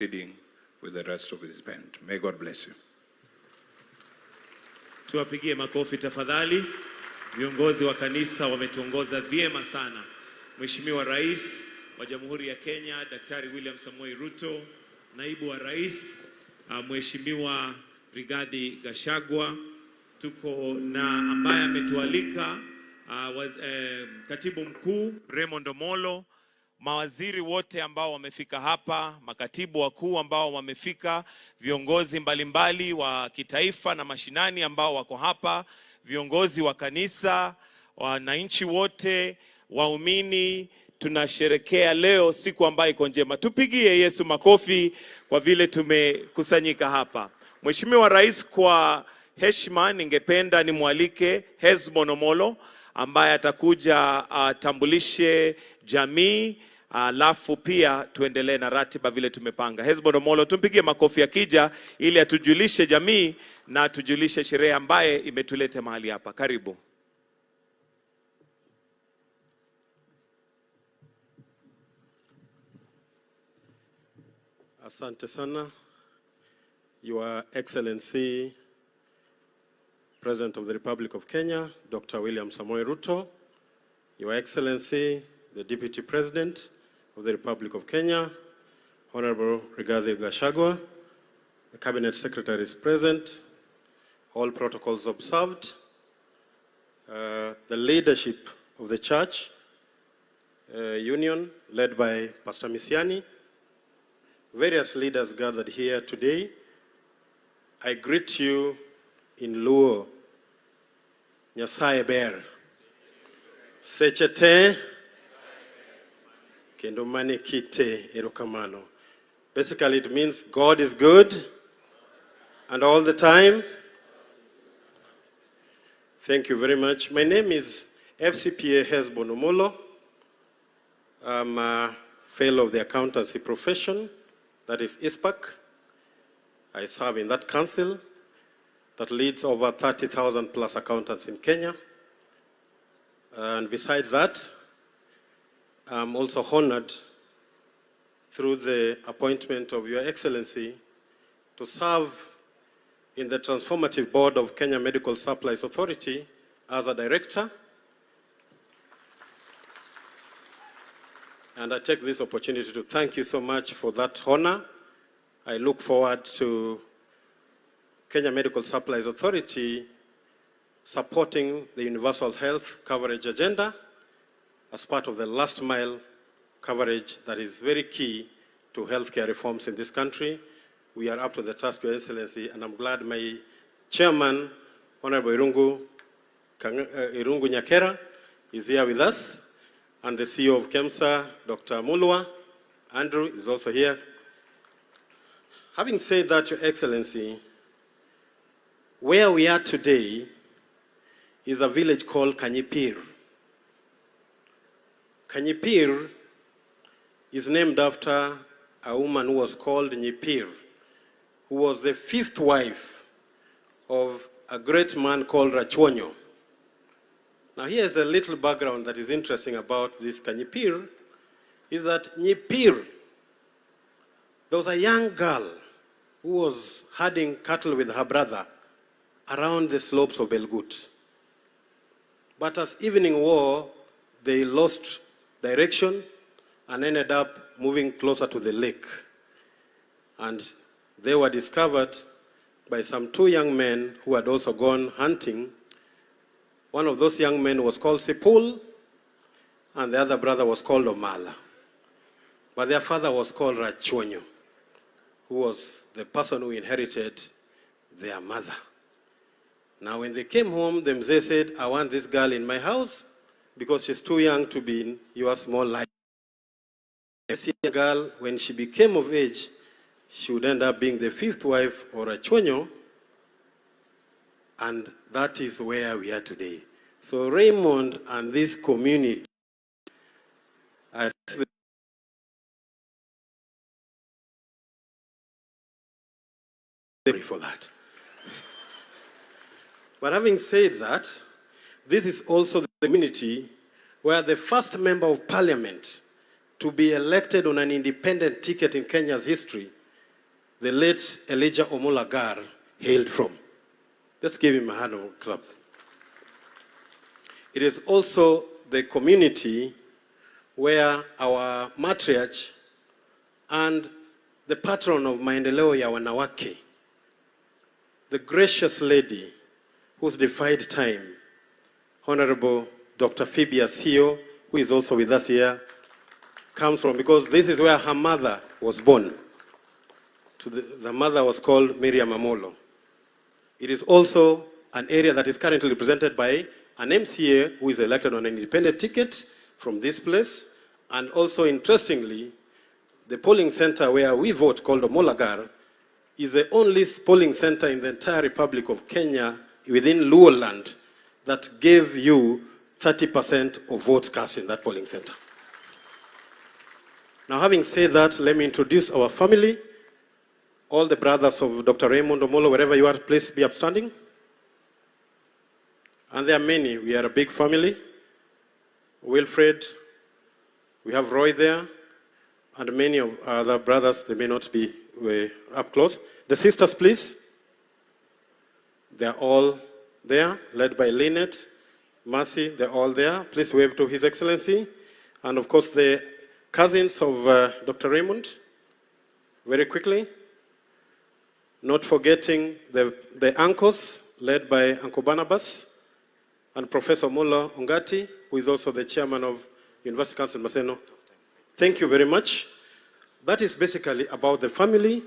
proceeding with the rest of his band. May God bless you. Tuwapigie makofi tafadhali. Viongozi wa kanisa wametuongoza vyema sana. Mheshimiwa Rais wa Jamhuri ya Kenya, Daktari William Samoei Ruto, Naibu wa Rais, Mheshimiwa Rigathi Gachagua, tuko na ambaye ametualika Katibu Mkuu Raymond Omollo, mawaziri wote ambao wamefika hapa, makatibu wakuu ambao wamefika, viongozi mbalimbali wa kitaifa na mashinani ambao wako hapa, viongozi wa kanisa, wananchi wote, waumini. Tunasherekea leo siku ambayo iko njema. Tupigie Yesu makofi kwa vile tumekusanyika hapa. Mheshimiwa Rais, kwa heshima ningependa nimwalike Hesbon Omollo ambaye atakuja atambulishe jamii, alafu pia tuendelee na ratiba vile tumepanga. Hesbon Omollo, tumpigie makofi akija ili atujulishe jamii na atujulishe sherehe ambaye imetuleta mahali hapa. Karibu. Asante sana, Your Excellency, President of the Republic of Kenya, Dr. William Samoei Ruto, Your Excellency, the Deputy President of the Republic of Kenya, Honorable Rigathi Gachagua, the Cabinet Secretary is present, all protocols observed, the leadership of the Church Union led by Pastor Misiani, various leaders gathered here today. I greet you in Luo, Nyasaye Ber, Sechete, Kendo Mane Kite Erokamano. Basically it means God is good and all the time. Thank you very much. My name is FCPA Hesbon Omollo. I'm a fellow of the accountancy profession, that is ISPAC. I serve in that council that leads over 30,000 plus accountants in Kenya. And besides that, I'm also honored through the appointment of Your Excellency to serve in the transformative board of Kenya Medical Supplies Authority as a director. And I take this opportunity to thank you so much for that honor. I look forward to Kenya Medical Supplies Authority supporting the universal health coverage agenda as part of the last mile coverage that is very key to healthcare reforms in this country. We are up to the task, Your Excellency, and I'm glad my chairman, Honorable Irungu Nyakera, is here with us. And the CEO of KEMSA, Dr. Mulwa, Andrew, is also here. Having said that, Your Excellency, where we are today is a village called Kanyipir. Kanyipir is named after a woman who was called Nyipir, who was the fifth wife of a great man called Rachonyo. Now here's a little background that is interesting about this Kanyipir, is that Nyipir, there was a young girl who was herding cattle with her brother around the slopes of Belgut. But as evening wore, they lost direction and ended up moving closer to the lake. And they were discovered by some two young men who had also gone hunting. One of those young men was called Sipul, and the other brother was called Omala. But their father was called Rachonyo, who was the person who inherited their mother. Now when they came home, the Mzee said, I want this girl in my house because she's too young to be in your small life. This young girl, when she became of age, she would end up being the fifth wife of Rachonyo, and that is where we are today. So Raymond and this community, I think for that. But having said that, this is also the community where the first member of parliament to be elected on an independent ticket in Kenya's history the late Elijah Omollo hailed from. Let's give him a hand of clap. It is also the community where our matriarch and the patron of Maendeleo ya Wanawake, the gracious lady who's defied time, Honorable Dr. Phoebe Asio, who is also with us here, comes from, because this is where her mother was born. The mother was called Miriam Omollo. It is also an area that is currently represented by an MCA who is elected on an independent ticket from this place, and also, interestingly, the polling center where we vote, called Omollo, is the only polling center in the entire Republic of Kenya within Luo land that gave you 30% of votes cast in that polling center. Now, having said that, let me introduce our family. All the brothers of Dr. Raymond Omollo, wherever you are, please be upstanding. And there are many. We are a big family. Wilfred, we have Roy there, and many of other brothers. They may not be up close. The sisters, please. They're all there, led by Lynette, Mercy, they're all there. Please wave to His Excellency. And of course, the cousins of Dr. Raymond, very quickly. Not forgetting the uncles, led by Uncle Barnabas, and Professor Omollo Ongati, who is also the chairman of University Council Maseno. Thank you very much. That is basically about the family.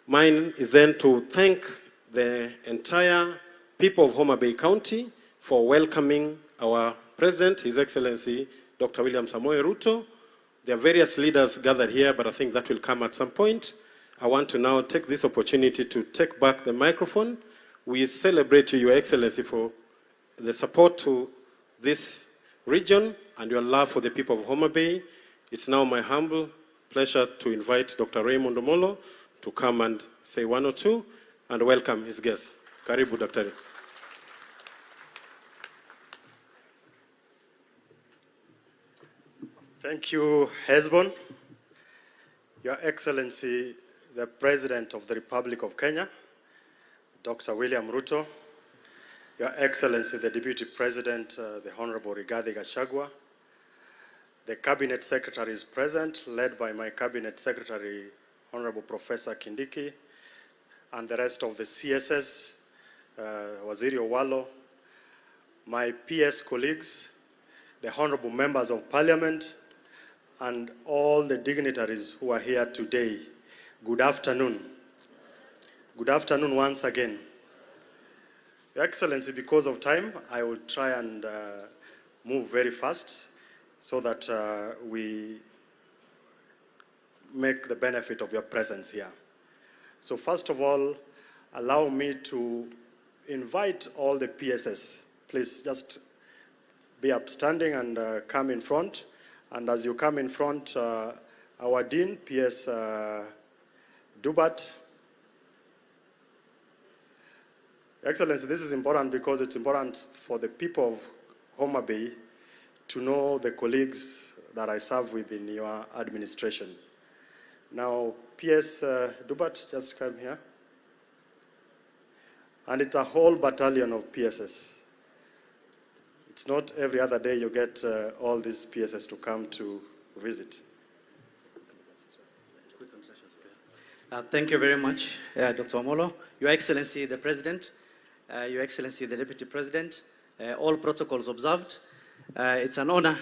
Mine is then to thank the entire people of Homa Bay County for welcoming our President, His Excellency, Dr. William Samoei Ruto. There are various leaders gathered here, but I think that will come at some point. I want to now take this opportunity to take back the microphone. We celebrate you, Your Excellency, for the support to this region and your love for the people of Homa Bay. It's now my humble pleasure to invite Dr. Raymond Omollo to come and say one or two and welcome his guests. Karibu, Dr. Thank you, Hezbon. Your Excellency, the President of the Republic of Kenya, Dr. William Ruto, Your Excellency, the Deputy President, the Honorable Rigathi Gachagua, the Cabinet Secretaries present, led by my Cabinet Secretary, Honorable Professor Kindiki, and the rest of the CSS, Waziri Owalo, my PS colleagues, the Honorable Members of Parliament, and all the dignitaries who are here today. Good afternoon. Good afternoon once again. Your Excellency, because of time, I will try and move very fast so that we make the benefit of your presence here. So first of all, allow me to invite all the PSS. Please just be upstanding and come in front. And as you come in front, our Dean, PS Dubat. Excellency, this is important because it's important for the people of Homa Bay to know the colleagues that I serve with in your administration. Now, PS Dubat, just come here. And it's a whole battalion of PSS. It's not every other day you get all these PSS to come to visit. Thank you very much, Dr. Omollo. Your Excellency, the President, Your Excellency, the Deputy President, all protocols observed. It's an honor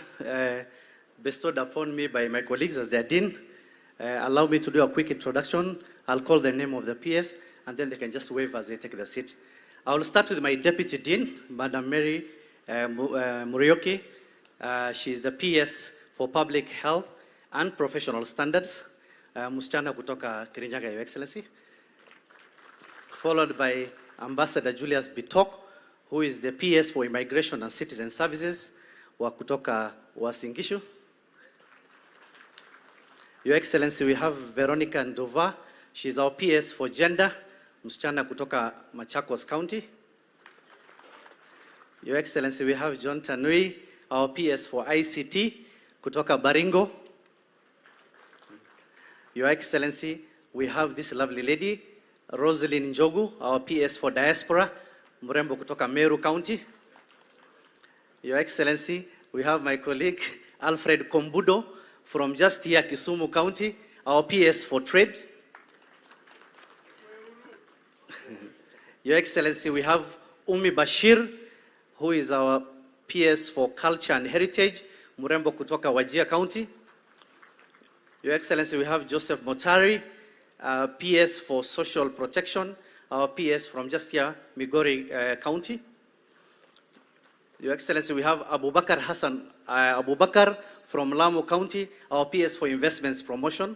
bestowed upon me by my colleagues as their Dean. Allow me to do a quick introduction. I'll call the name of the PS, and then they can just wave as they take the seat. I will start with my Deputy Dean, Madam Mary Murioki. She is the PS for Public Health and Professional Standards. Msichana kutoka Kirinyaga, Your Excellency. Followed by Ambassador Julius Bitok, who is the PS for Immigration and Citizen Services, wa kutoka Uasin Gishu. Your Excellency, we have Veronica Ndova. She's our PS for Gender, msichana kutoka Machakos County. Your Excellency, we have John Tanui, our PS for ICT, kutoka Baringo. Your Excellency, we have this lovely lady, Rosalyn Njogu, our PS for Diaspora, Mrembo kutoka Meru County. Your Excellency, we have my colleague, Alfred Kombudo, from just here, Kisumu County, our PS for Trade. Your Excellency, we have Umi Bashir, who is our PS for Culture and Heritage, Murembo kutoka Wajir County. Your Excellency, we have Joseph Motari, PS for Social Protection, our PS from just here, Migori County. Your Excellency, we have Abubakar Hassan Abubakar from Lamu County, our PS for Investments Promotion.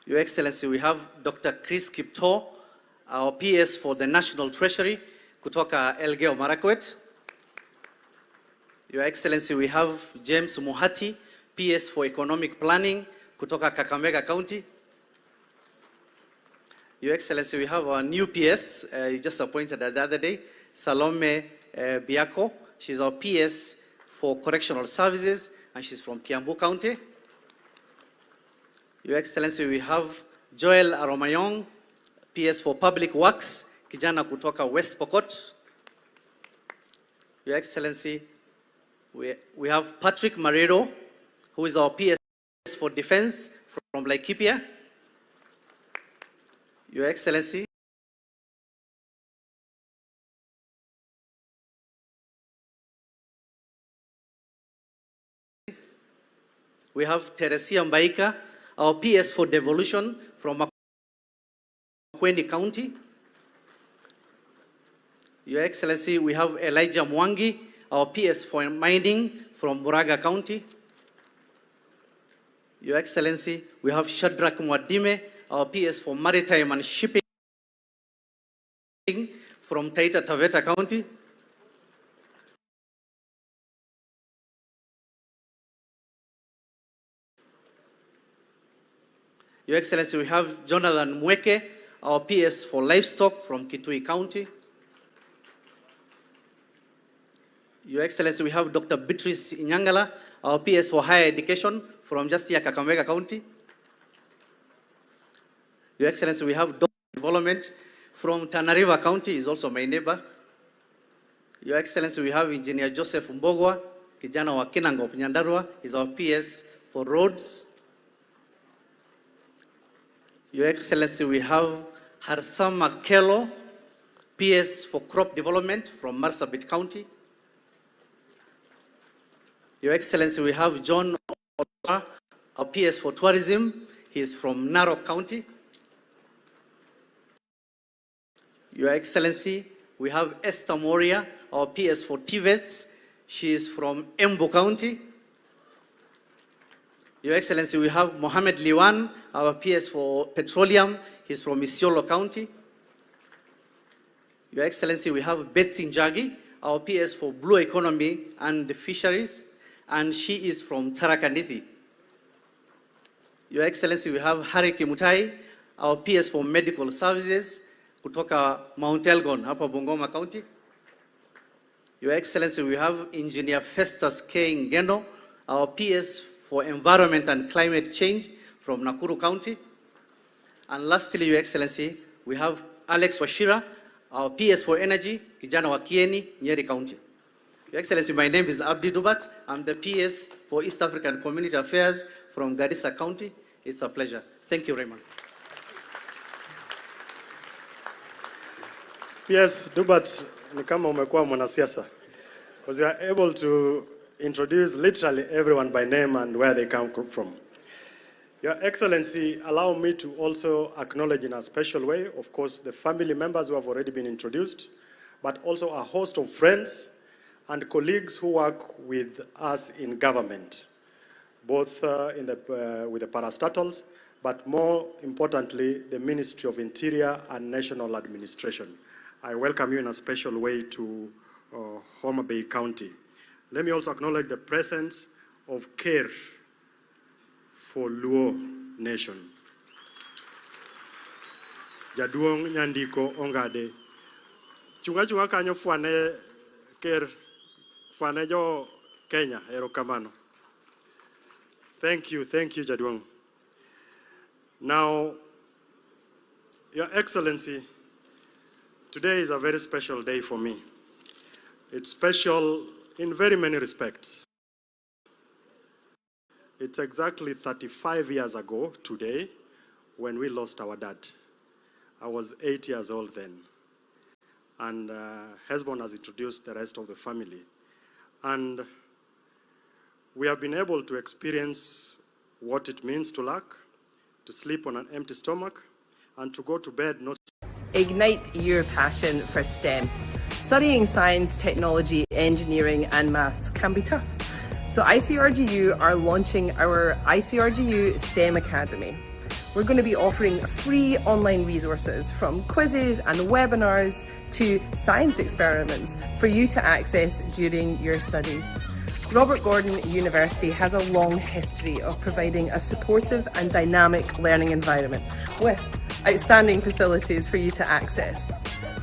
Your Excellency, we have Dr. Chris Kipto, our PS for the National Treasury, kutoka Elgeyo Marakwet. Your Excellency, we have James Muhati, PS for Economic Planning, kutoka Kakamega County. Your Excellency, we have our new PS, you just appointed the other day, Salome Biako. She's our PS for Correctional Services, and she's from Kiambu County. Your Excellency, we have Joel Aromayong, PS for Public Works, kijana kutoka West Pokot. Your Excellency, we have Patrick Marero, who is our PS for Defense from Laikipia. Your Excellency, we have Teresia Mbaika, our PS for Devolution from Makueni County. Your Excellency, we have Elijah Mwangi, our PS for Mining from Buraga County. Your Excellency, we have Shadrach Mwadime, our PS for Maritime and Shipping from Taita Taveta County. Your Excellency, we have Jonathan Mweke, our PS for Livestock from Kitui County. Your Excellency, we have Dr. Beatrice Inyangala, our PS for Higher Education from just here, Kakamega County. Your Excellency, we have Dr. Development from Tana River County, is also my neighbor. Your Excellency, we have Engineer Joseph Mbogwa, kijana wa Kinangop Nyandarua, is our PS for Roads. Your Excellency, we have Harsama Kelo, PS for Crop Development from Marsabit County. Your Excellency, we have John Ola, our PS for Tourism. He is from Narok County. Your Excellency, we have Esther Moria, our PS for TVETs. She is from Embu County. Your Excellency, we have Mohamed Liwan, our PS for Petroleum. He's from Isiolo County. Your Excellency, we have Betsy Njagi, our PS for Blue Economy and Fisheries, and she is from Tarakandithi. Your Excellency, we have Harry Kimutai, our PS for Medical Services, kutoka Mount Elgon, hapa Bungoma County. Your Excellency, we have Engineer Festus K. Ngeno, our PS for Environment and Climate Change from Nakuru County. And lastly, Your Excellency, we have Alex Washira, our PS for Energy, kijana wa Kieni, Nyeri County. Your Excellency, my name is Abdi Dubat. I'm the PS for East African Community Affairs from Garissa County. It's a pleasure. Thank you, Raymond. PS Dubat ni kama umekuwa mwanasiasa, because you are able to introduce literally everyone by name and where they come from. Your Excellency, allow me to also acknowledge in a special way, of course, the family members who have already been introduced, but also a host of friends and colleagues who work with us in government, both with the parastatals, but more importantly, the Ministry of Interior and National Administration. I welcome you in a special way to Homa Bay County. Let me also acknowledge the presence of care for Luo Nation. Jaduong Nyandiko Ongade. Chunga kanyo fuane care fuane jo Kenya, erokamano. Thank you, Jaduong. Now, Your Excellency, today is a very special day for me. It's special in very many respects. It's exactly 35 years ago today when we lost our dad. I was 8 years old then. And Hesbon has introduced the rest of the family. And we have been able to experience what it means to lack, to sleep on an empty stomach, and to go to bed not. Ignite your passion for STEM. Studying science, technology, engineering and maths can be tough. So ICRGU are launching our ICRGU STEM Academy. We're going to be offering free online resources from quizzes and webinars to science experiments for you to access during your studies. Robert Gordon University has a long history of providing a supportive and dynamic learning environment with outstanding facilities for you to access.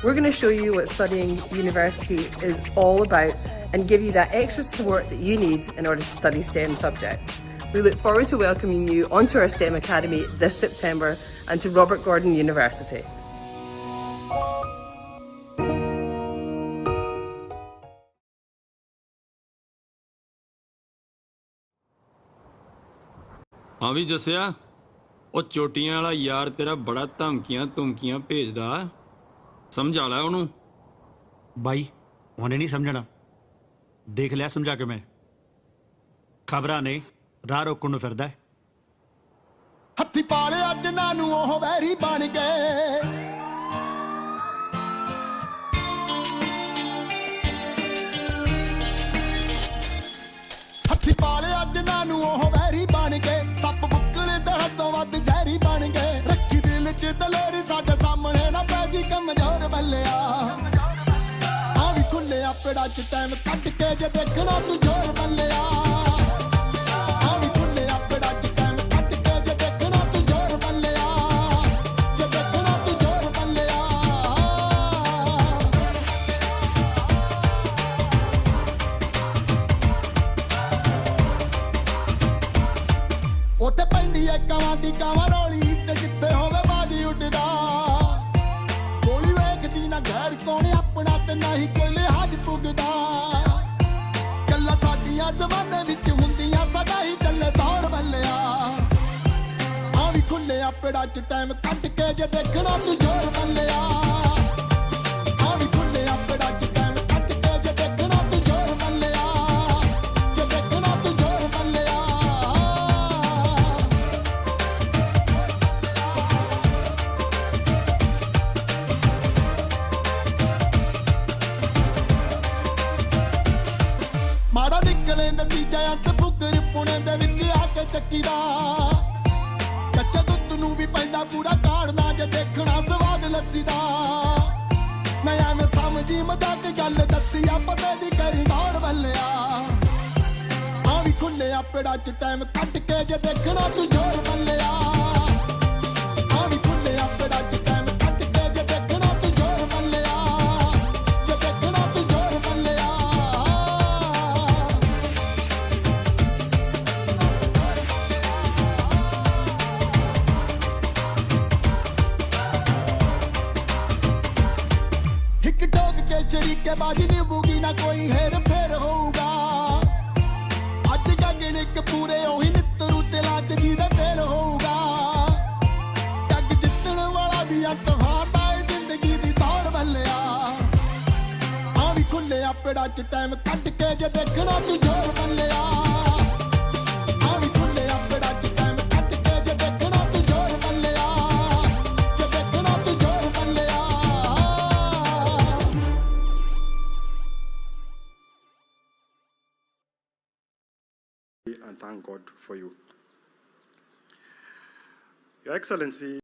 We're going to show you what studying university is all about and give you that extra support that you need in order to study STEM subjects. We look forward to welcoming you onto our STEM Academy this September and to Robert Gordon University. हाँ भी जसिया ਉਹ ਚੋਟੀਆਂ ਵਾਲਾ ਯਾਰ ਤੇਰਾ ਬੜਾ ਧਮਕੀਆਂ ਧਮਕੀਆਂ ਭੇਜਦਾ ਸਮਝਾ ਲੈ ਉਹਨੂੰ ਬਾਈ ਉਹਨੇ ਨਹੀਂ ਸਮਝਣਾ ਦੇਖ ਲਿਆ ਸਮਝਾ ਕੇ ਮੈਂ ਖਬਰਾਂ ਨੇ ਰਾਹ ਰੋਕਣ ਨੂੰ ਫਿਰਦਾ ਹੱਥੀ ਪਾਲਿਆ ਜਿਨ੍ਹਾਂ ਨੂੰ ਉਹ ਵੈਰੀ ਬਣ ਗਏ ਹੱਥੀ ਪਾਲਿਆ ਜਿਨ੍ਹਾਂ ਨੂੰ ਉਹ ਵੈਰੀ ਬਣ ਗਏ ਸੱਪ ਬੁੱਕਲੇ ਦੇ ਹੱਥੋਂ ਵੱਧ ਜ਼ਹਿਰੀ ਬਣ ਗਏ ਰੱਖੀ ਦਿਲ 'ਚ ਦਲੇਰੀ ਸਾਡੇ ਸਾਹਮਣੇ ਨਾ ਪੈ ਜੀ ਕਮਜ਼ੋਰ ਬੱਲਿਆ ਆ ਵੀ ਖੁੱਲੇ ਆਪੜਾ 'ਚ ਟਾਈਮ ਕੱਢ ਕੇ ਜੇ ਦੇਖਣਾ ਤੂੰ ਜ਼ੋਰ ਬੱਲਿਆ ਆ ਵੀ ਖੁੱਲੇ ਆਪੜਾ 'ਚ ਟਾਈਮ ਕੱਢ ਕੇ ਜੇ ਦੇਖਣਾ ਤੂੰ ਜ਼ੋਰ ਬੱਲਿਆ ਜੇ ਦੇਖਣਾ ਤੂੰ ਜ਼ੋਰ ਬੱਲਿਆ ਉੱਥੇ ਪੈਂਦੀ ਐ ਕਾਵਾਂ ਦੀ ਕਾਵਾਂ ਰੋਲੀ ਤੇ ਜਿੱਥੇ ਹੋਵੇ ਬਾਜੀ ਉੱਡਦਾ ਗੋਲੀ ਵੇਖਦੀ ਨਾ ਘਰ ਕੋਣ ਆਪਣਾ ਤੇ ਨਹੀਂ ਕੋਈ ਲਿਹਾਜ਼ ਪੁੱਗਦਾ ਗੱਲਾਂ ਸਾਡੀਆਂ ਜ਼ਮਾਨੇ ਵਿੱਚ ਹੁੰਦੀਆਂ ਸਾਡਾ ਹੀ ਚੱਲੇ ਦੌਰ ਬੱਲਿਆ ਆ ਵੀ ਖੁੱਲੇ ਆਪੜਾ 'ਚ ਟਾਈਮ ਕੱਢ ਕੇ ਜੇ ਦੇਖਣਾ ਤੂੰ ਜ਼ੋਰ ਬੱਲਿਆ ਆ ਵੀ ਖੁੱਲੇ ਆਪੜਾ 'ਚ ਟਾਈਮ ਕੱਢ ਕੇ ਜੇ ਦੇਖਣਾ ਤੂੰ ਜ਼ੋਰ ਬੱਲਿਆ ਜੇ ਦੇਖਣਾ ਤੂੰ ਜ਼ੋਰ ਬੱਲਿਆ ਮਾੜਾ ਨਿਕਲੇ ਨਤੀਜਾ ਅੰਤ ਫੁਕਰ ਪੁਣੇ ਦੇ ਵਿੱਚ ਆ ਕੇ ਚੱਕੀ ਦਾ ਕੱਚੇ ਦੁੱਧ ਨੂੰ ਵੀ ਪੈਂਦਾ ਪੂਰਾ ਕਾੜਨਾ ਜੇ ਦੇਖਣਾ ਸਵਾਦ ਲੱਸੀ ਦਾ ਨਾ ਐਵੇਂ ਸਮਝੀ ਮਜ਼ਾਕ ਗੱਲ ਦੱਸੀ ਆ ਪਤੇ ਦੀ ਕਰੀ ਦੌੜ ਬੱਲਿਆ ਆ ਵੀ ਖੁੱਲੇ ਆਪੜਾ 'ਚ ਟਾਈਮ ਕੱਢ ਕੇ ਜੇ ਦੇਖਣਾ ਤੂੰ ਜ਼ੋਰ ਬੱਲਿਆ ਆ ਵੀ ਖੁੱਲੇ ਆਪੜਾ 'ਚ ਟਾਈਮ ਕੱਢ ਕੇ ਜੇ ਦੇਖਣਾ ਤੂੰ ਜ਼ੋਰ ਬੱਲਿਆ ਜੇ ਦੇਖਣਾ ਤੂੰ ਜ਼ੋਰ ਬੱਲਿਆ ਇੱਕ ਟੋਕ ਕੇ ਸ਼ਰੀਕੇ ਬਾਜੀ ਨਿਭੂਗੀ ਨਾ ਕੋਈ ਹੈਰ ਫੇਰ ਹੋਊਗਾ ਅੱਜ ਗਗਨ ਇੱਕ ਪੂਰੇ ਉਹੀ ਨਿੱਤਰੂ ਦਿਲਾਂ 'ਚ ਜਿਹਦਾ ਦਿਲ ਹੋਊਗਾ ਜੱਗ ਜਿੱਤਣ ਵਾਲਾ ਵੀ ਅੰਤ ਹਾਰਦਾ ਏ ਜ਼ਿੰਦਗੀ ਦੀ ਦੌੜ ਬੱਲਿਆ ਆ ਵੀ ਖੁੱਲੇ ਆਪੜਾ 'ਚ ਟਾਈਮ ਕੱਢ ਕੇ ਜੇ ਦੇਖਣਾ ਤੂੰ ਜ਼ੋਰ ਬੱਲਿਆ ਆ ਵੀ ਖੁੱਲੇ ਆਪੜਾ 'ਚ ਟਾਈਮ ਕੱਢ ਕੇ ਜੇ ਦੇਖਣਾ ਤੂੰ ਜ਼ੋਰ ਬੱਲਿਆ ਜੇ ਦੇਖਣਾ ਤੂੰ ਜ਼ੋਰ ਬੱਲਿਆ And thank God for you. Your Excellency,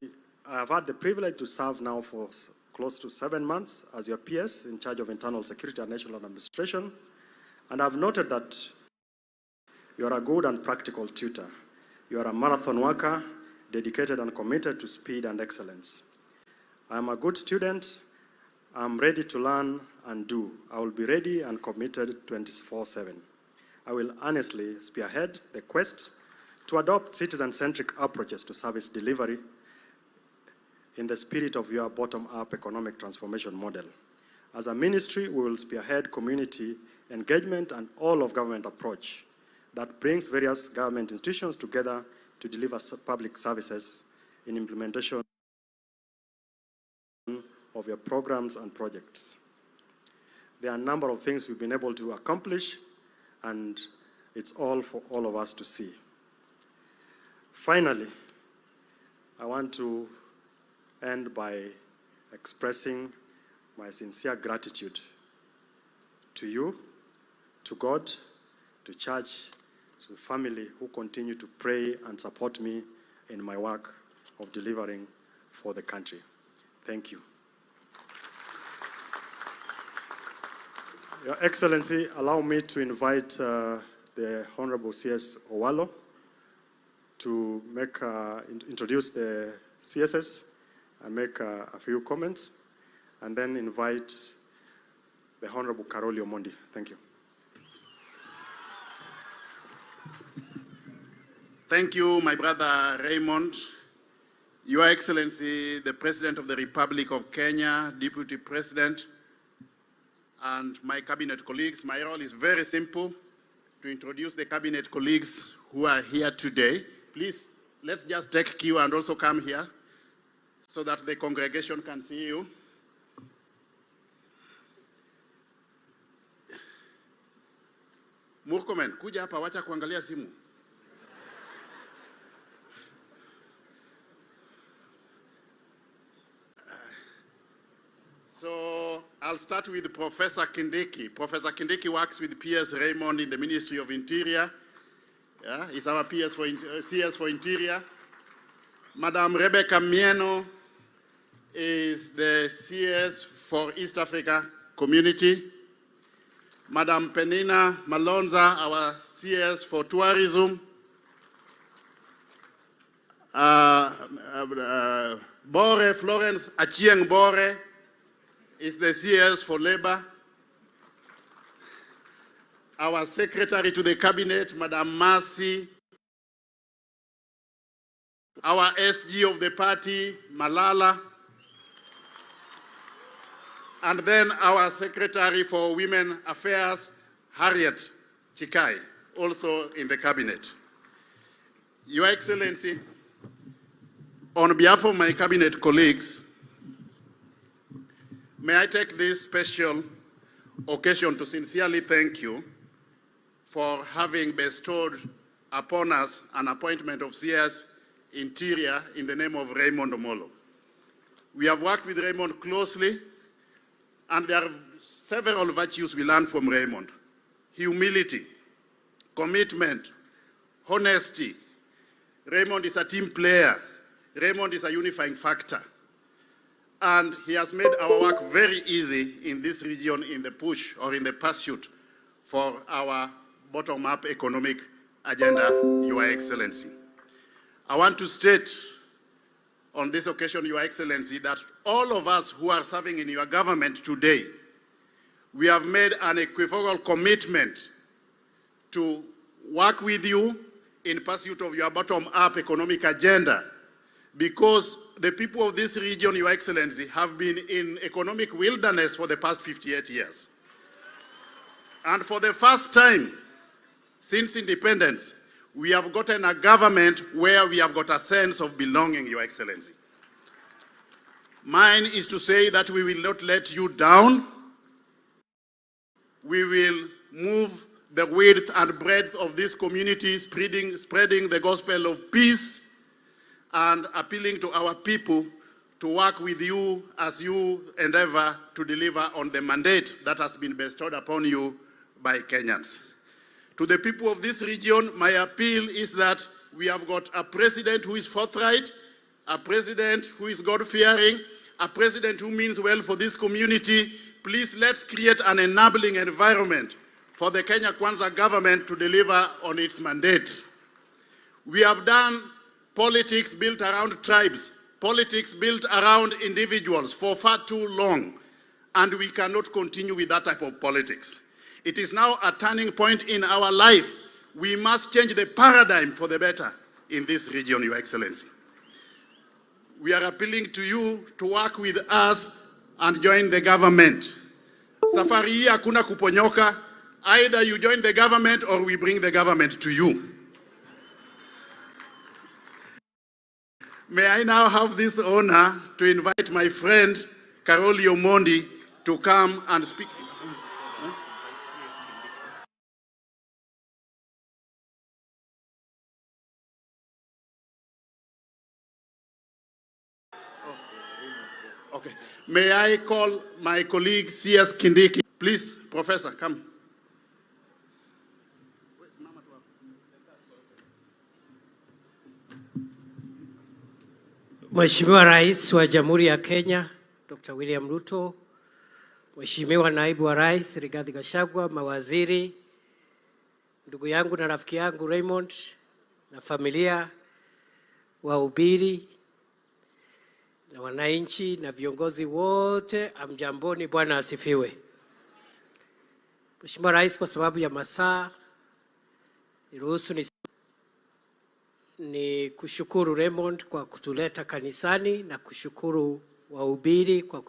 I have had the privilege to serve now for close to 7 months as your PS in charge of internal security and national administration, and I've noted that you are a good and practical tutor. You are a marathon worker, dedicated and committed to speed and excellence. I am a good student. I'm ready to learn and do. I will be ready and committed 24/7. I will honestly spearhead the quest to adopt citizen-centric approaches to service delivery in the spirit of your bottom-up economic transformation model. As a ministry, we will spearhead community engagement and all-of-government approach that brings various government institutions together to deliver public services in implementation of your programs and projects. There are a number of things we've been able to accomplish, and it's all for all of us to see. Finally, I want to end by expressing my sincere gratitude to you, to God, to church, to the family who continue to pray and support me in my work of delivering for the country. Thank you. Your Excellency, allow me to invite the Honorable CS Omollo to introduce the CSS and make a few comments, and then invite the Honorable Karoli Omondi. Thank you. Thank you, my brother Raymond. Your Excellency, the President of the Republic of Kenya, Deputy President, and my cabinet colleagues. My role is very simple, to introduce the cabinet colleagues who are here today. Please, let's just take cue and also come here so that the congregation can see you. Murkomen, kuja hapa, wacha kuangalia simu. So I'll start with Professor Kindiki. Professor Kindiki works with PS Raymond in the Ministry of Interior. Yeah, he's our PS for CS for Interior. Madam Rebecca Mieno is the CS for East Africa Community. Madam Penina Malonza, our CS for Tourism. Bore Florence Achieng Bore is the CS for Labor. Our Secretary to the Cabinet, Madam Mercy. Our SG of the party, Malala. And then our Secretary for Women Affairs, Harriet Chikai, also in the Cabinet. Your Excellency, on behalf of my Cabinet colleagues, may I take this special occasion to sincerely thank you for having bestowed upon us an appointment of CS Interior in the name of Raymond Omollo. We have worked with Raymond closely, and there are several virtues we learn from Raymond. Humility, commitment, honesty. Raymond is a team player. Raymond is a unifying factor. And he has made our work very easy in this region in the push or in the pursuit for our bottom-up economic agenda, Your Excellency. I want to state on this occasion, Your Excellency, that all of us who are serving in your government today, we have made an equivocal commitment to work with you in pursuit of your bottom-up economic agenda, because the people of this region, Your Excellency, have been in economic wilderness for the past 58 years. And for the first time since independence, we have gotten a government where we have got a sense of belonging, Your Excellency. Mine is to say that we will not let you down. We will move the width and breadth of this community, spreading the gospel of peace and appealing to our people to work with you as you endeavor to deliver on the mandate that has been bestowed upon you by Kenyans. To the people of this region, my appeal is that we have got a president who is forthright, a president who is God-fearing, a president who means well for this community. Please, let's create an enabling environment for the Kenya Kwanza government to deliver on its mandate. We have done politics built around tribes, politics built around individuals for far too long, and we cannot continue with that type of politics. It is now a turning point in our life We must change the paradigm for the better in this region, Your Excellency. We are appealing to you to work with us and join the government. Safari hii hakuna kuponyoka. Either you join the government or we bring the government to you. May I now have this honor to invite my friend Karoli Omondi to come and speak. Okay. May I call my colleague C.S. Kindiki? Please, Professor, come. Mheshimiwa Rais wa Jamhuri ya Kenya, Dr. William Ruto, Mheshimiwa Naibu wa Rais Rigathi Gachagua, mawaziri, ndugu yangu na rafiki yangu Raymond na familia, wahubiri na wananchi na viongozi wote, amjamboni, Bwana asifiwe. Mheshimiwa Rais, kwa sababu ya masaa, niruhusu ni kushukuru Raymond kwa kutuleta kanisani na kushukuru wahubiri kwa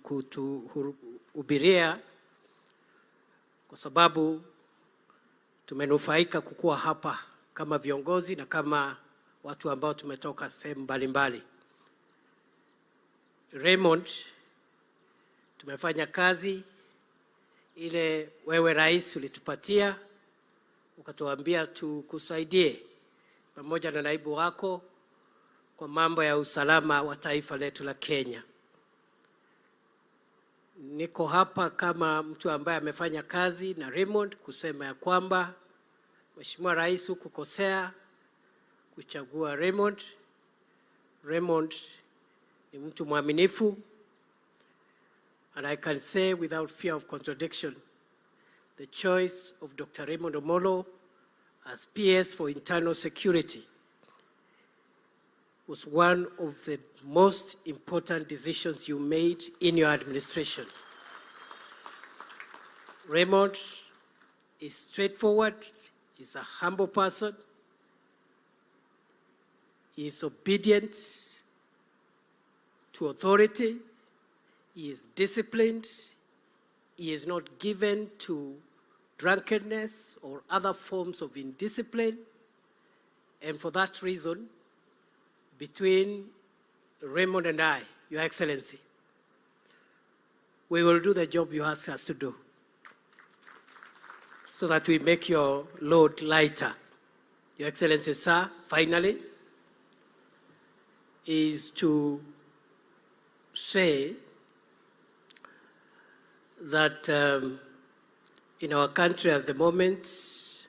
kutuhubiria, kwa sababu tumenufaika kukua hapa kama viongozi na kama watu ambao tumetoka sehemu mbalimbali. Raymond, tumefanya kazi ile wewe rais ulitupatia, ukatuambia tukusaidie pamoja na naibu wako kwa mambo ya usalama wa taifa letu la Kenya. Niko hapa kama mtu ambaye amefanya kazi na Raymond kusema ya kwamba Mheshimiwa Rais hukukosea kuchagua Raymond. Raymond ni mtu mwaminifu, and I can say without fear of contradiction, the choice of Dr. Raymond Omollo as PS for Internal Security was one of the most important decisions you made in your administration. Raymond is straightforward, he's a humble person, he is obedient to authority, he is disciplined, he is not given to drunkenness or other forms of indiscipline. And for that reason, between Raymond and I, Your Excellency, we will do the job you ask us to do so that we make your load lighter. Your Excellency, sir, finally, is to say that in our country at the moment,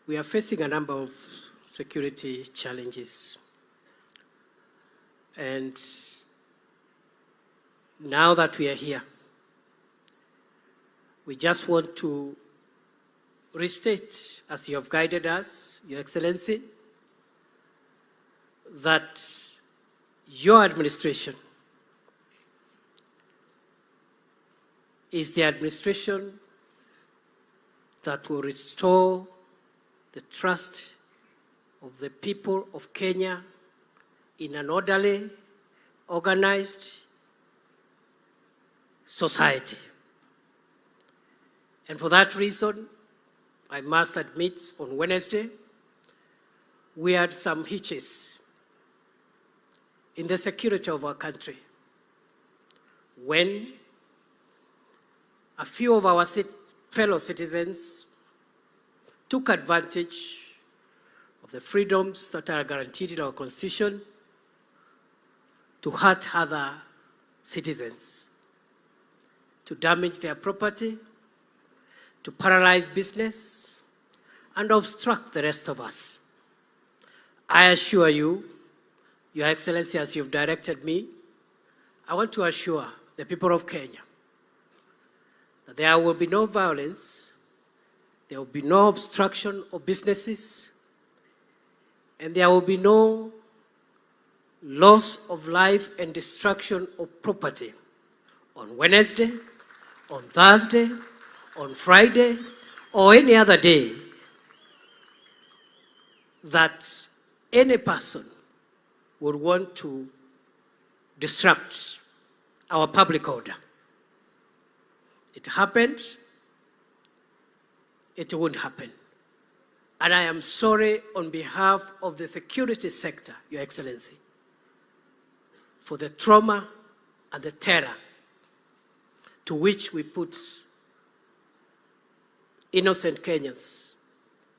we are facing a number of security challenges. And now that we are here, we just want to restate, as you have guided us, Your Excellency, that your administration is the administration that will restore the trust of the people of Kenya in an orderly, organized society. And for that reason, I must admit, on Wednesday, we had some hitches in the security of our country when a few of our fellow citizens took advantage of the freedoms that are guaranteed in our Constitution to hurt other citizens, to damage their property, to paralyze business, and obstruct the rest of us. I assure you, Your Excellency, as you've directed me, I want to assure the people of Kenya that there will be no violence, there will be no obstruction of businesses, and there will be no loss of life and destruction of property on Wednesday, on Thursday, on Friday, or any other day that any person would want to disrupt our public order. It happened, it won't happen. And I am sorry on behalf of the security sector, Your Excellency, for the trauma and the terror to which we put innocent Kenyans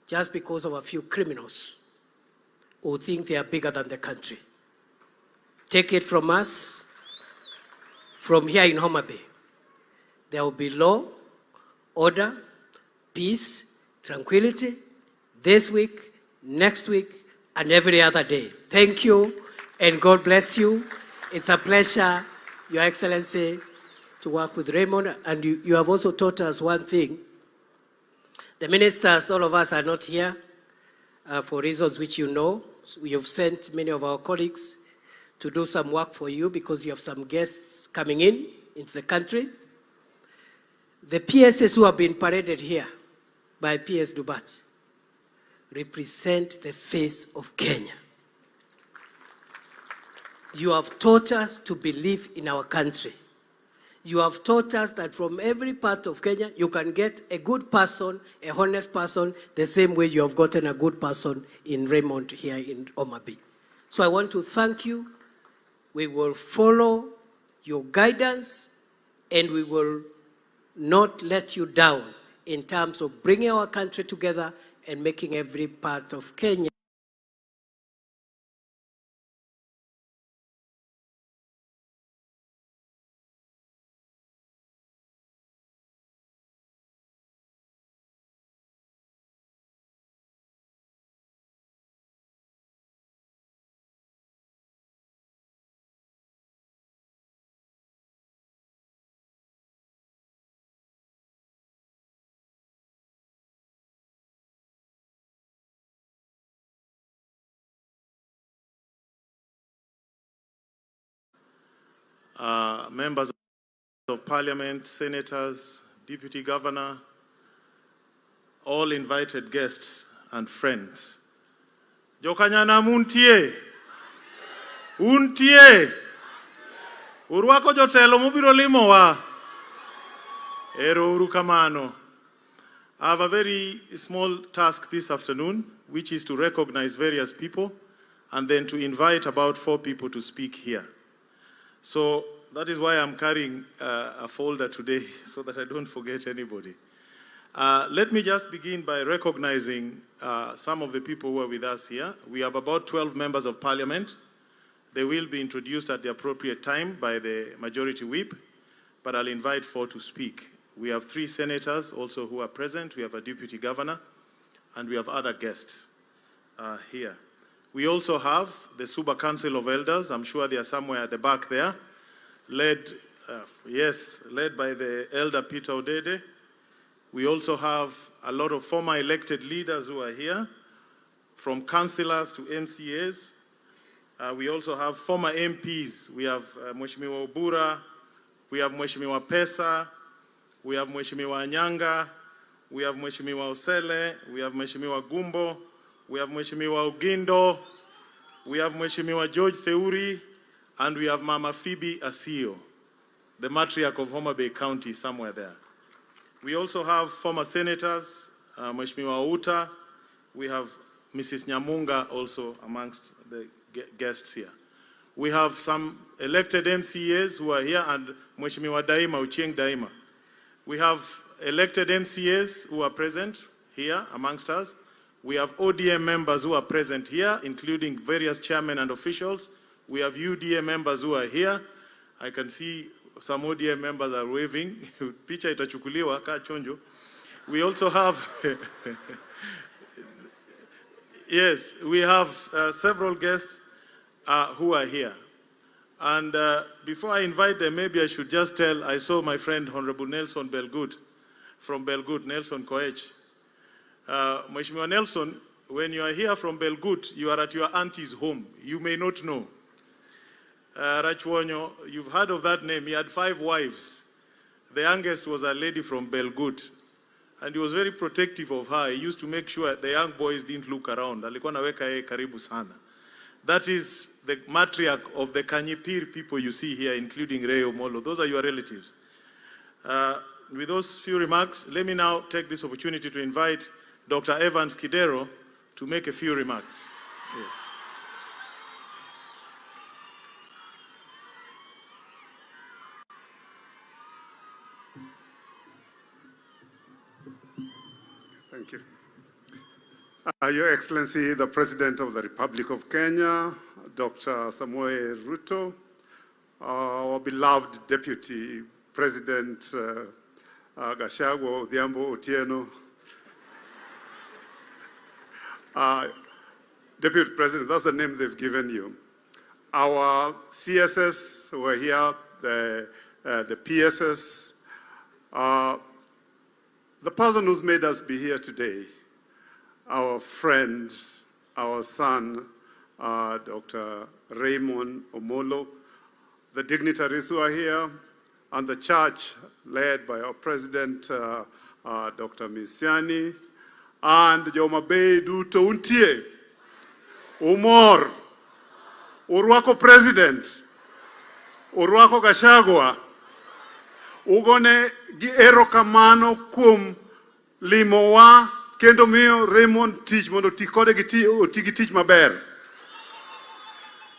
just because of a few criminals who think they are bigger than the country. Take it from us, from here in Homa Bay, there will be law, order, peace, tranquility, this week, next week, and every other day. Thank you, and God bless you. It's a pleasure, Your Excellency, to work with Raymond, and you have also taught us one thing. The ministers, all of us are not here for reasons which you know. We have sent many of our colleagues to do some work for you because you have some guests coming into the country. The PSs who have been paraded here by PS Dubat represent the face of Kenya. You have taught us to believe in our country. You have taught us that from every part of Kenya, you can get a good person, a honest person, the same way you have gotten a good person in Raymond here in Homa Bay. So I want to thank you. We will follow your guidance, and we will not let you down in terms of bringing our country together and making every part of Kenya members of parliament, senators, deputy governor, all invited guests and friends. Jokanyana muntie. Untie. Urwako jotelo mubiro limo wa. Ero urukamano. I have a very small task this afternoon, which is to recognize various people and then to invite about 4 people to speak here. So that is why I'm carrying a folder today, so that I don't forget anybody. Let me just begin by recognizing some of the people who are with us here. We have about 12 members of parliament. They will be introduced at the appropriate time by the majority whip, but I'll invite 4 to speak. We have 3 senators also who are present. We have a deputy governor, and we have other guests here. We also have the Suba Council of Elders. I'm sure they are somewhere at the back there, led by the Elder Peter Odede. We also have a lot of former elected leaders who are here, from councillors to MCAs. We also have former MPs. We have Mheshimiwa Obura, we have Mheshimiwa Pesa, we have Mheshimiwa Anyanga, we have Mheshimiwa Osele, we have Mheshimiwa Gumbo, we have Mheshimiwa Ugindo, we have Mheshimiwa George Theuri, and we have Mama Phoebe Asio, the matriarch of Homa Bay County, somewhere there. We also have former senators, Mheshimiwa Uta. We have Mrs. Nyamunga also amongst the guests here. We have some elected MCAs who are here, and Mheshimiwa Daima, Uchieng Daima. We have elected MCAs who are present here amongst us. We have ODM members who are present here, including various chairmen and officials. We have UDA members who are here. I can see some ODM members are waving. Picha itachukuliwa ka chonjo. We also have, yes, we have several guests who are here. And before I invite them, maybe I should just tell, I saw my friend Honorable Nelson Belgut from Belgut, Nelson Koech. Mheshimiwa Nelson, when you are here from Belgut, you are at your auntie's home. You may not know. Rachwonyo, you've heard of that name. He had 5 wives. The youngest was a lady from Belgut. and he was very protective of her. He used to make sure the young boys didn't look around. Alikuwa naweka yeye karibu sana. That is the matriarch of the Kanyipir people you see here, including Ray Omollo. Those are your relatives. With those few remarks, let me now take this opportunity to invite Dr. Evans Kidero to make a few remarks. Yes. Thank you. Your Excellency, the President of the Republic of Kenya, Dr. Samuel Ruto, our beloved Deputy President Gachagua Odhiambo Otieno, Deputy President, that's the name they've given you. Our CSS who are here, the PSS, the person who's made us be here today, our friend, our son, Dr. Raymond Omollo, the dignitaries who are here, and the church led by our president, Dr. Misiani, and Joma Bay Ruto Untie, Umor, Urwako President, Urwako Gachagua, Ugone gi erokamano kuom limowa kendo miyo Raymond tich mondo ti kode gi tich maber.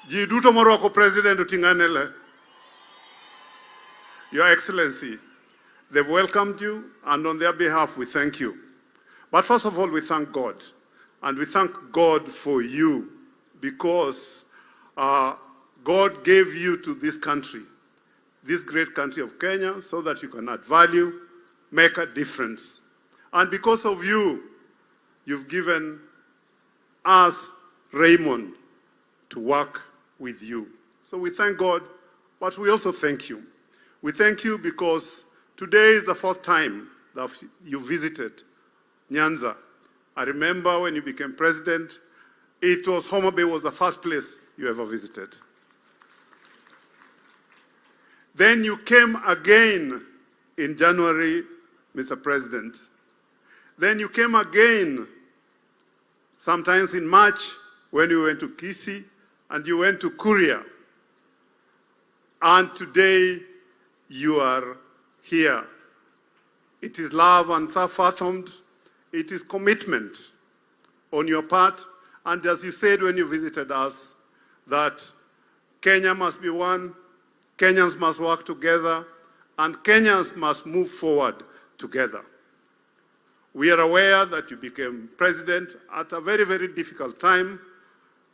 Ji duto morwako President oting'anele. Your Excellency, they've welcomed you, and on their behalf we thank you. But first of all, we thank God, and we thank God for you, because God gave you to this country, this great country of Kenya, so that you can add value, make a difference. And because of you, you've given us Raymond to work with you. So we thank God, but we also thank you. We thank you because today is the fourth time that you visited Nyanza. I remember when you became president, it was Homa Bay was the first place you ever visited. Then you came again in January, Mr. President. Then you came again sometimes in March when you went to Kisii, and you went to Kuria. And today you are here. It is love unfathomed. It is commitment on your part. And as you said when you visited us, that Kenya must be one, Kenyans must work together, and Kenyans must move forward together. We are aware that you became president at a very, very difficult time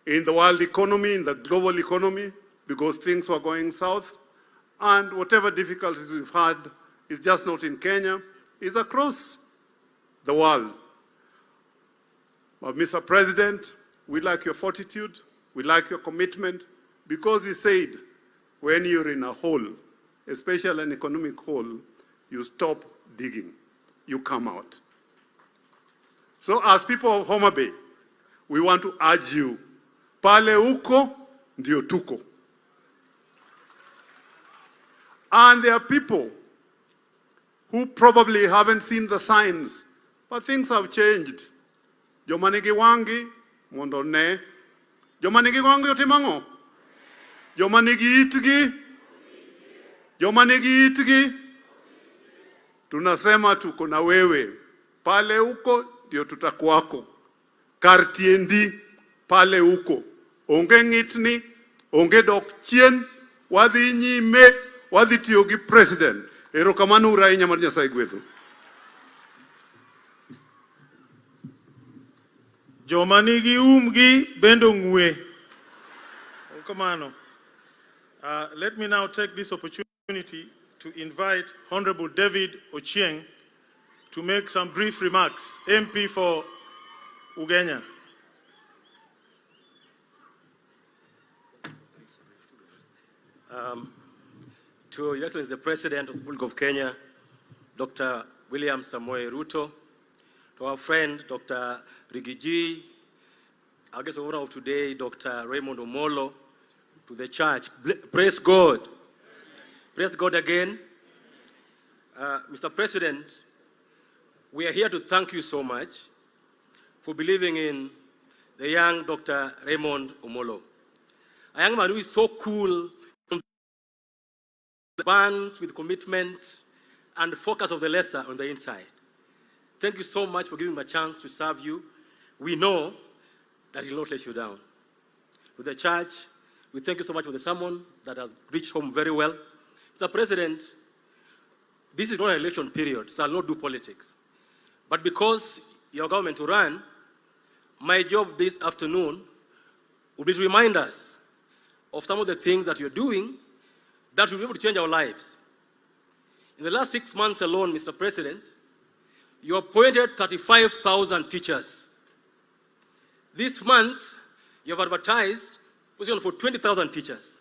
in the world economy, in the global economy, because things were going south. And whatever difficulties we've had is just not in Kenya, it's across the world. But Mr. President, we like your fortitude, we like your commitment, because he said, when you're in a hole, especially an economic hole, you stop digging, you come out. So as people of Homa Bay, we want to urge you, pale uko ndio tuko. And there are people who probably haven't seen the signs, but things have changed. Jomanigi wangi, mondo ne. Jomanigi wangi otimango. Jomanigi itgi. Jomanigi itgi. Tunasema tuko na wewe. Pale uko ndio tutakuwako. Kartiendi pale uko. Onge ngitni, onge dok chien, wadhi nyime, wadhi tiyo gi president. Erokamano urahinya mar Nyasaye gwedhu. Jomanigi umgi bendo ng'we. Erokamano. Let me now take this opportunity to invite Honorable David Ochieng to make some brief remarks. MP for Ugenya. To Your Excellency, the President of the Republic of Kenya, Dr. William Samoei Ruto, to our friend, Dr. Rigiji, our guest of honor of today, Dr. Raymond Omollo, to the church. Praise God. Praise God again. Mr. President, we are here to thank you so much for believing in the young Dr. Raymond Omollo, a young man who is so cool, burns with commitment and focus of the lesser on the inside. Thank you so much for giving him a chance to serve you. We know that he will not let you down. With the church, we thank you so much for the sermon that has reached home very well. Mr. President, this is not an election period, so I'll not do politics. But because your government will run, my job this afternoon will be to remind us of some of the things that you're doing that will be able to change our lives. In the last 6 months alone, Mr. President, you appointed 35,000 teachers. This month, you have advertised position for 20,000 teachers.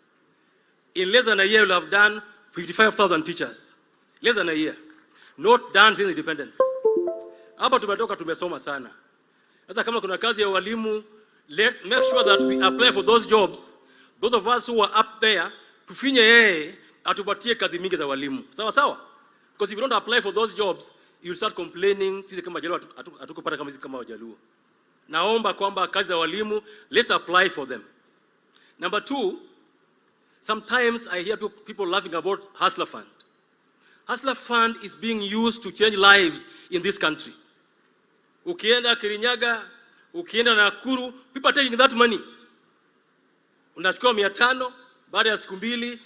In less than a year, you'll have done 55,000 teachers. Less than a year. Not done since independence. Hapa tumetoka tumesoma sana. Sasa kama kuna kazi ya walimu, make sure that we apply for those jobs. Those of us who are up there, tufinye yeye atupatie kazi mingi za walimu. Sawa sawa? Because if you don't apply for those jobs, you'll start complaining, sisi kama Jaluo hatukupata kama sisi kama Wajaluo. Naomba kwamba kazi za walimu, let's apply for them. Number two, sometimes I hear people laughing about Hustler Fund. Hustler Fund is being used to change lives in this country. Ukienda Kirinyaga, ukienda Nakuru, people are taking that money. Unachukua 500, baada ya siku mbili,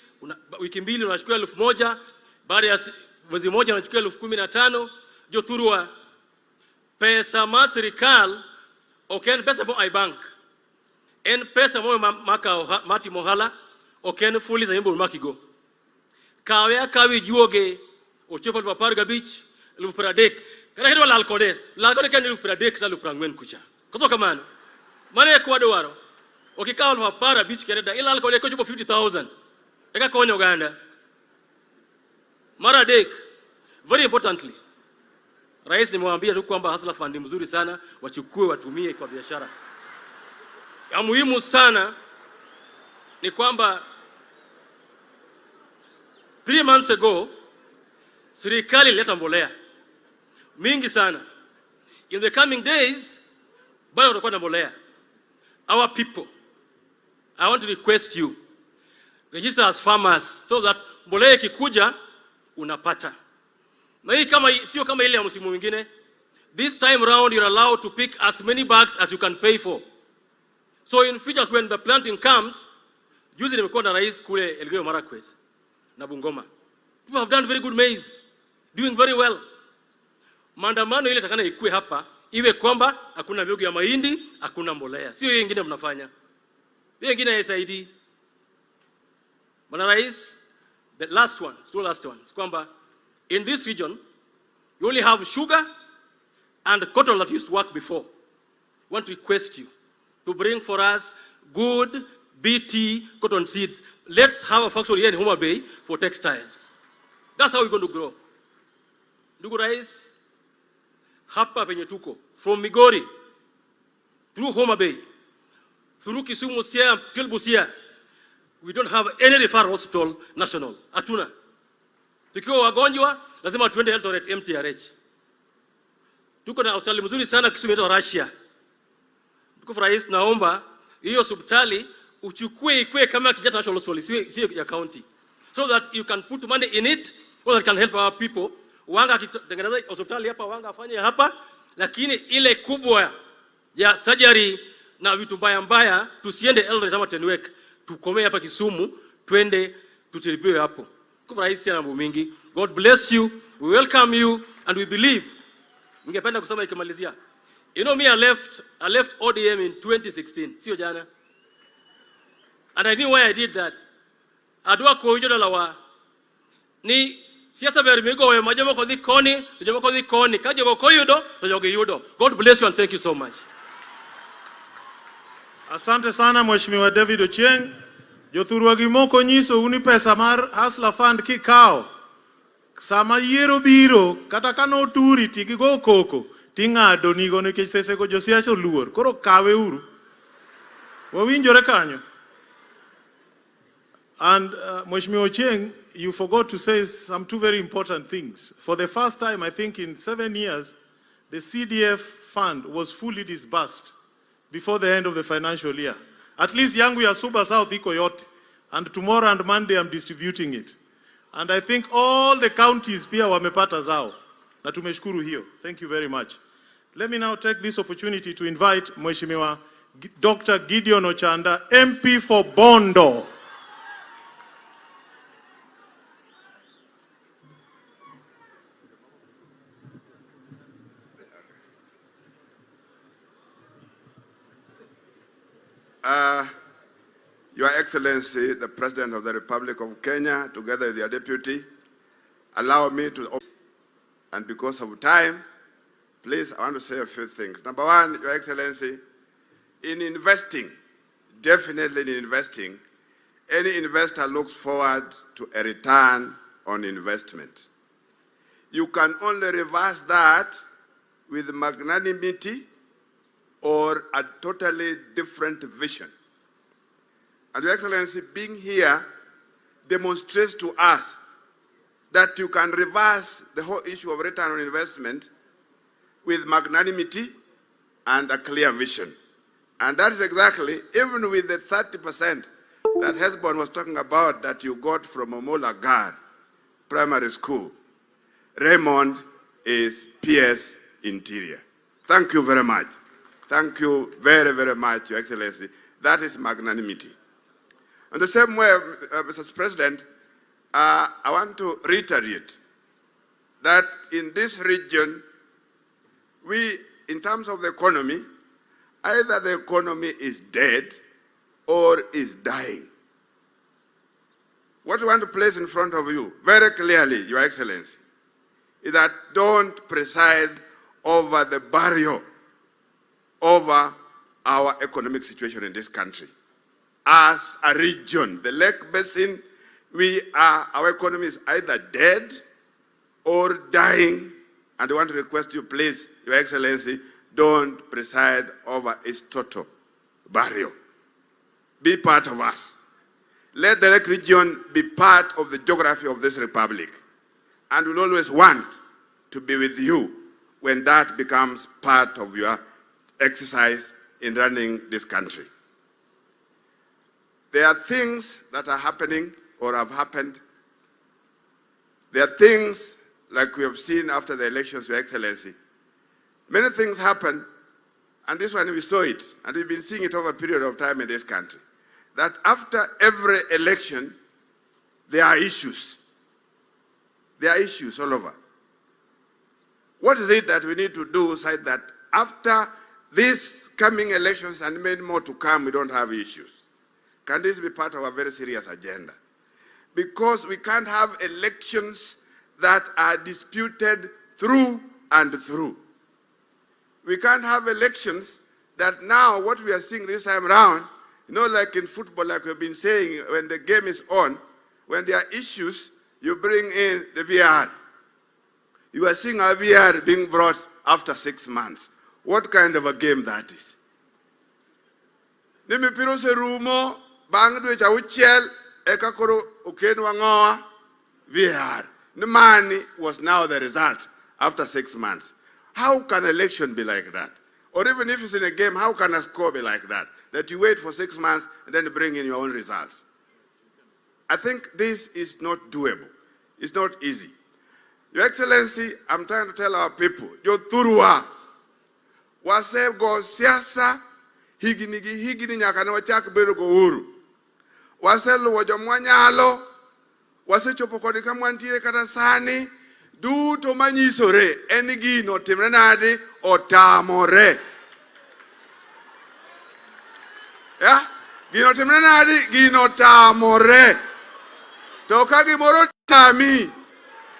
wiki mbili unachukua 1000, baada ya mwezi mmoja unachukua 15,000, jo thurua pesa ma serikal oken pesa mo ai bank. En pesa mo maka mati mohala oken fuli za yimbo makigo. Kawe kawi juoge ochopa kwa parga beach lupradek. Kana hido lalkode kan lupradek ta luprangwen kucha. Koso kamano. Mane kwa dwaro. Okikawa kwa para beach keneda ila alkode ko jupo 50,000. Eka konyo Uganda. Mara dek. Very importantly, Rais nimewambia tu kwamba Hustler Fund ni mzuri sana, wachukue watumie kwa biashara. Ya muhimu sana ni kwamba 3 months ago serikali ileta mbolea mingi sana. In the coming days bado tutakuwa na mbolea. Our people, I want to request you, register as farmers so that mbolea ikikuja unapata. Na hii kama sio kama ile ya msimu mwingine. This time round you're allowed to pick as many bags as you can pay for. So in future when the planting comes, juzi nimekuwa na rais kule Elgeyo Marakwet na Bungoma. People have done very good maize, doing very well. Maandamano ile takana ikue hapa iwe kwamba hakuna mbegu ya mahindi, hakuna mbolea. Sio hiyo nyingine mnafanya. Hiyo nyingine ya SID. Bwana rais, the last one, kwamba in this region, you only have sugar and cotton that used to work before. I want to request you to bring for us good BT cotton seeds. Let's have a factory here in Homa Bay for textiles. That's how we're going to grow. Ndugu Rais, hapa penye tuko, from Migori, through Homa Bay, through Kisumu, Siaya, till Busia, we don't have any referral hospital national. Hatuna. Tukiwa wagonjwa lazima tuende Eldoret MTRH. Tuko na hospitali mzuri sana Kisumu yetu Russia. Tuko Rais, naomba hiyo hospitali uchukue ikue kama Kenyatta National Hospital, sio ya county, so that you can put money in it so that can help our people. Wanga kitengeneza hospitali hapa, wanga afanye hapa, lakini ile kubwa ya surgery na vitu mbaya tusiende Eldoret ama Tenwek, tukomee hapa Kisumu, twende tutilipiwe hapo. Kwa rais ya mambo mingi. God bless you. We welcome you and we believe. Ningependa kusema ikimalizia. You know me, I left ODM in 2016. Sio jana. And I knew why I did that. Adua ko yudo lawa. Ni siasa beri migo we majamo ko di koni, kajo ko yudo, to jogi yudo. God bless you and thank you so much. Asante sana Mheshimiwa David Ochieng. Jothurwa gi moko nyiso uni pesa mar Hustler Fund kikao. Sama yiero biro kata kano turi tigigo koko ting'ado nigo nikech sese go josiasa luor. Koro kawe uru. Wawinjore kanyo. And Mheshimiwa Ochieng, you forgot to say some two very important things. For the first time, I think in 7 years, the CDF fund was fully disbursed before the end of the financial year. At least yangu ya Suba South iko yote. And tomorrow and Monday I'm distributing it. And I think all the counties pia wamepata zao. Na tumeshukuru hiyo. Thank you very much. Let me now take this opportunity to invite Mheshimiwa Dr. Gideon Ochanda, MP for Bondo. Your Excellency, the President of the Republic of Kenya, together with your deputy, allow me to, and because of time, please, I want to say a few things. Number one, Your Excellency, in investing, definitely in investing, any investor looks forward to a return on investment. You can only reverse that with magnanimity or a totally different vision. And Your Excellency, being here demonstrates to us that you can reverse the whole issue of return on investment with magnanimity and a clear vision. And that is exactly, even with the 30% that Hesbon was talking about that you got from Omollo Primary School, Raymond is PS Interior. Thank you very much. Thank you very, very much, Your Excellency. That is magnanimity. In the same way, Mr. President, I want to reiterate that in this region, we, in terms of the economy, either the economy is dead or is dying. What we want to place in front of you, very clearly, Your Excellency, is that don't preside over the barrier over our economic situation in this country. As a region, the Lake Basin, our economy is either dead or dying, and I want to request you, please, Your Excellency, don't preside over its total barrier. Be part of us. Let the Lake region be part of the geography of this republic, and we'll always want to be with you when that becomes part of your exercise in running this country. There are things that are happening or have happened. There are things like we have seen after the elections, Your Excellency. Many things happen, and this one we saw it, and we've been seeing it over a period of time in this country, that after every election, there are issues. There are issues all over. What is it that we need to do so that after these coming elections and many more to come, we don't have issues? Can this be part of a very serious agenda? Because we can't have elections that are disputed through and through. We can't have elections that now what we are seeing this time around, you know, like in football, like we've been saying, when the game is on, when there are issues, you bring in the VR. You are seeing a VR being brought after 6 months. What kind of a game that is? Nimi piro se rumo, bang dwe cha uchel, eka koro ukenu wangoa, VR. The money was now the result after 6 months. How can an election be like that? Or even if it's in a game, how can a score be like that? That you wait for 6 months and then bring in your own results. I think this is not doable. It's not easy. Your Excellency, I'm trying to tell our people, yo turua, wase go siasa, higini nyakane wachak bedo go uru. Wase luwo jomwanyalo, wase chopo kodi kamwantiere kata sani, duto manyisore, eni gino timre nadi otamore. Ya? Gino timre nadi, gino tamore. Toka gimoro tami,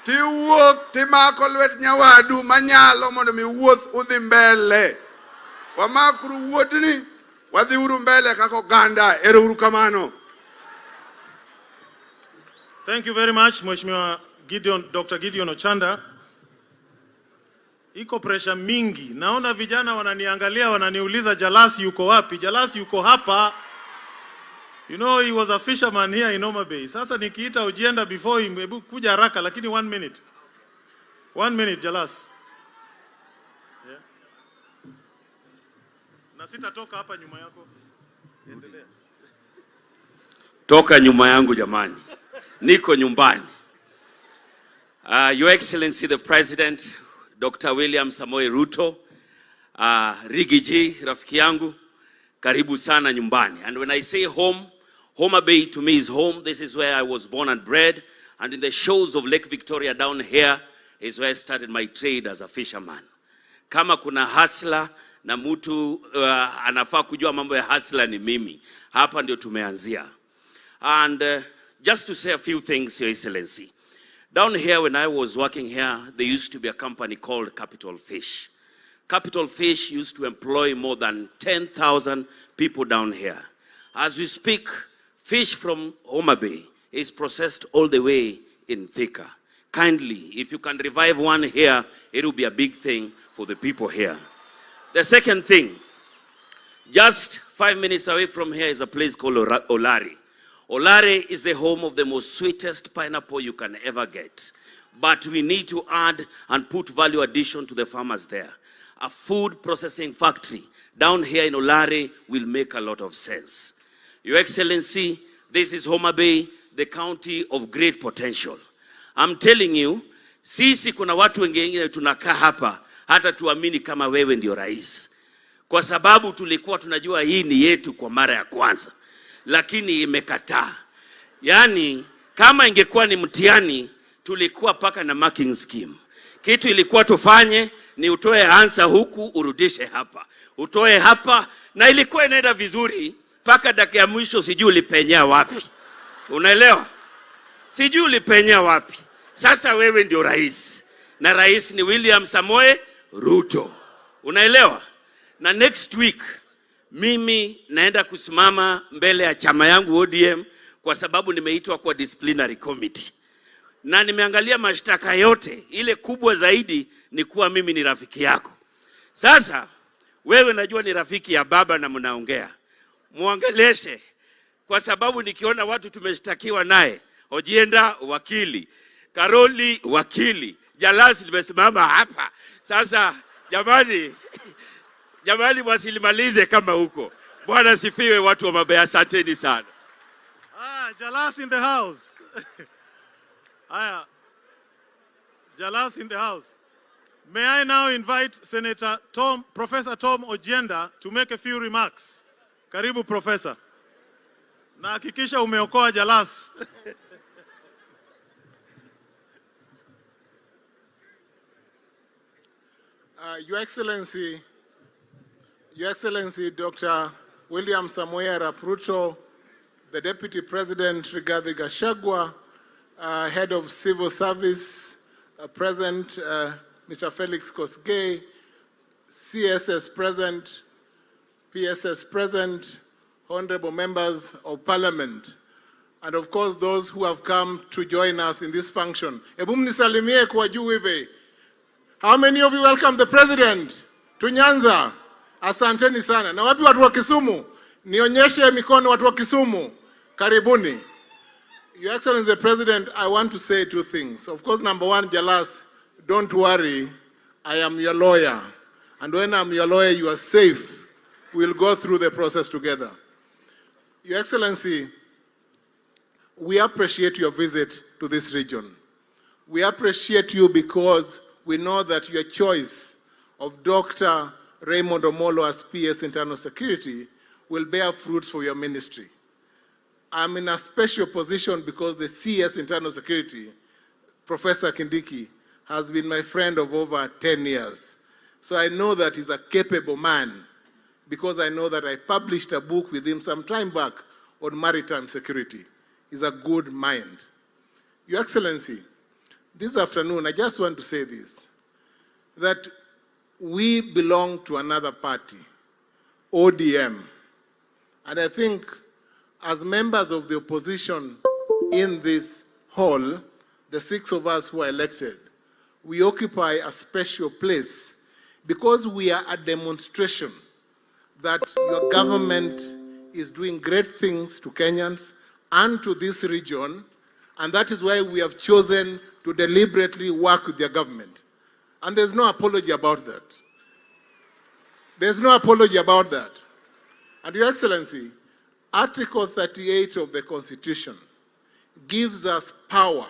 ti wuok, ti mako lwet nyawadu manyalo mondo mi wuoth udhi mbele. Wamakru wuodni, wadhi uru mbele kako ganda, ero uru kamano. Thank you very much, Mheshimiwa Gideon, Dr. Gideon Ochanda. Iko pressure mingi. Naona vijana wananiangalia, wananiuliza Jalasi yuko wapi? Jalasi yuko hapa. You know, he was a fisherman here in Homa Bay. Sasa nikiita ujienda before him, kuja haraka, lakini 1 minute. 1 minute, Jalasi. Na sitatoka hapa nyuma yako. Endelea. Toka nyuma yangu jamani. Niko nyumbani. Your Excellency the President, Dr. William Samoei Ruto, Rigiji, rafiki yangu, karibu sana nyumbani. And when I say home, Homa Bay to me is home. This is where I was born and bred. And in the shores of Lake Victoria down here is where I started my trade as a fisherman. Kama kuna hustler na mtu anafaa kujua mambo ya hustler ni mimi. Hapa ndio tumeanzia. And just to say a few things, Your Excellency. Down here, when I was working here, there used to be a company called Capital Fish. Capital Fish used to employ more than 10,000 people down here. As we speak, fish from Homa Bay is processed all the way in Thika. Kindly, if you can revive one here, it will be a big thing for the people here. The second thing, just 5 minutes away from here is a place called Olari. Olare is the home of the most sweetest pineapple you can ever get. But we need to add and put value addition to the farmers there. A food processing factory down here in Olare will make a lot of sense. Your Excellency, this is Homa Bay, the county of great potential. I'm telling you, sisi kuna watu wengine tunakaa hapa, hata tuamini kama wewe ndio rais. Kwa sababu tulikuwa tunajua hii ni yetu kwa mara ya kwanza. Lakini imekataa. Yani, kama ingekuwa ni mtihani, tulikuwa paka na marking scheme. Kitu ilikuwa tufanye ni utoe answer huku, urudishe hapa. Utoe hapa, na ilikuwa inaenda vizuri, paka dakika ya mwisho sijui ulipenyea wapi. Unaelewa? Sijui ulipenyea wapi. Sasa wewe ndio rais. Na rais ni William Samoei Ruto. Unaelewa? Na next week, mimi naenda kusimama mbele ya chama yangu ODM kwa sababu nimeitwa kwa disciplinary committee. Na nimeangalia mashtaka yote, ile kubwa zaidi ni kuwa mimi ni rafiki yako. Sasa, wewe najua ni rafiki ya baba na mnaongea. Muongeleshe, kwa sababu nikiona watu tumeshtakiwa naye, Ojienda wakili, Karoli wakili, Jalasi limesimama hapa. Sasa, jamani, jamani wasilimalize kama huko. Bwana sifiwe watu wa Mabaya, asanteni sana. Jalas in the house. Jalas in the house. May I now invite Professor Tom Ojienda to make a few remarks. Karibu Professor. Na hakikisha umeokoa Jalas. Your Excellency, Dr. William Samoei Ruto, the Deputy President Rigathi Gachagua, Head of Civil Service, President Mr. Felix Kosgei, CSS President, PSS President, Honorable Members of Parliament, and of course those who have come to join us in this function. Ebu mnisalimie kwa juu hivi. How many of you welcome the President to Nyanza? Asanteni sana. Na wapi watu wa Kisumu? Nionyeshe mikono watu wa Kisumu. Karibuni. Your Excellency the President, I want to say two things. Of course, number one, Jalas, don't worry. I am your lawyer. And when I'm your lawyer, you are safe. We'll go through the process together. Your Excellency, we appreciate your visit to this region. We appreciate you because we know that your choice of Dr. Raymond Omollo as PS Internal Security will bear fruits for your ministry. I'm in a special position because the CS Internal Security, Professor Kindiki, has been my friend of over 10 years. So I know that he's a capable man because I know that I published a book with him some time back on maritime security. He's a good mind. Your Excellency, this afternoon, I just want to say this, that we belong to another party, ODM. And I think as members of the opposition in this hall, the 6 of us who are elected, we occupy a special place because we are a demonstration that your government is doing great things to Kenyans and to this region, and that is why we have chosen to deliberately work with your government. And there's no apology about that. There's no apology about that. And Your Excellency, Article 38 of the Constitution gives us power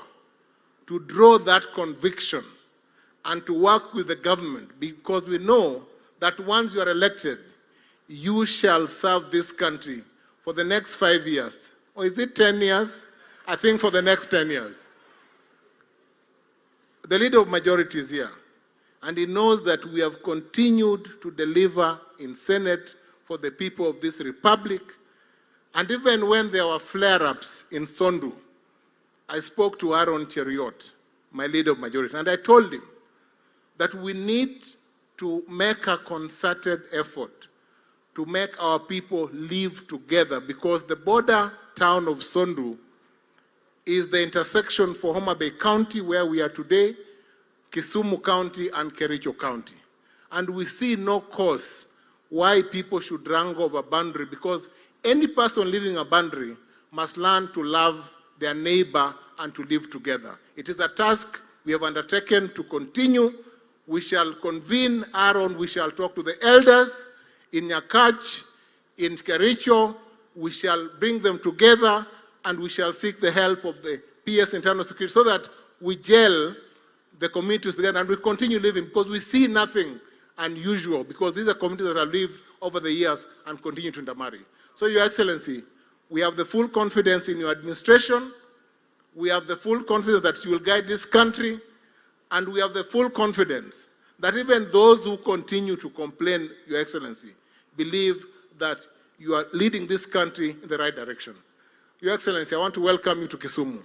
to draw that conviction and to work with the government, because we know that once you are elected, you shall serve this country for the next 5 years. Or is it 10 years? I think for the next 10 years. The leader of majority is here, and he knows that we have continued to deliver in Senate for the people of this republic. And even when there were flare-ups in Sondu, I spoke to Aaron Cheriot, my leader of majority, and I told him that we need to make a concerted effort to make our people live together, because the border town of Sondu is the intersection for Homa Bay County, where we are today, Kisumu County, and Kericho County. And we see no cause why people should wrangle over boundary, because any person living a boundary must learn to love their neighbor and to live together. It is a task we have undertaken to continue. We shall convene Aaron, we shall talk to the elders in Nyakach, in Kericho. We shall bring them together, and we shall seek the help of the PS Internal Security so that we gel the communities together and we continue living, because we see nothing unusual, because these are communities that have lived over the years and continue to intermarry. So, Your Excellency, we have the full confidence in your administration. We have the full confidence that you will guide this country, and we have the full confidence that even those who continue to complain, Your Excellency, believe that you are leading this country in the right direction. Your Excellency, I want to welcome you to Kisumu.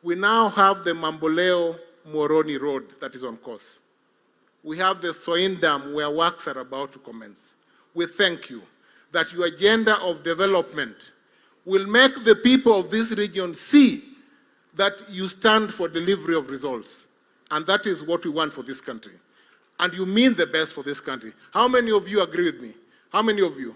We now have the Mamboleo Moroni Road that is on course. We have the Soin Dam where works are about to commence. We thank you that your agenda of development will make the people of this region see that you stand for delivery of results. And that is what we want for this country. And you mean the best for this country. How many of you agree with me? How many of you?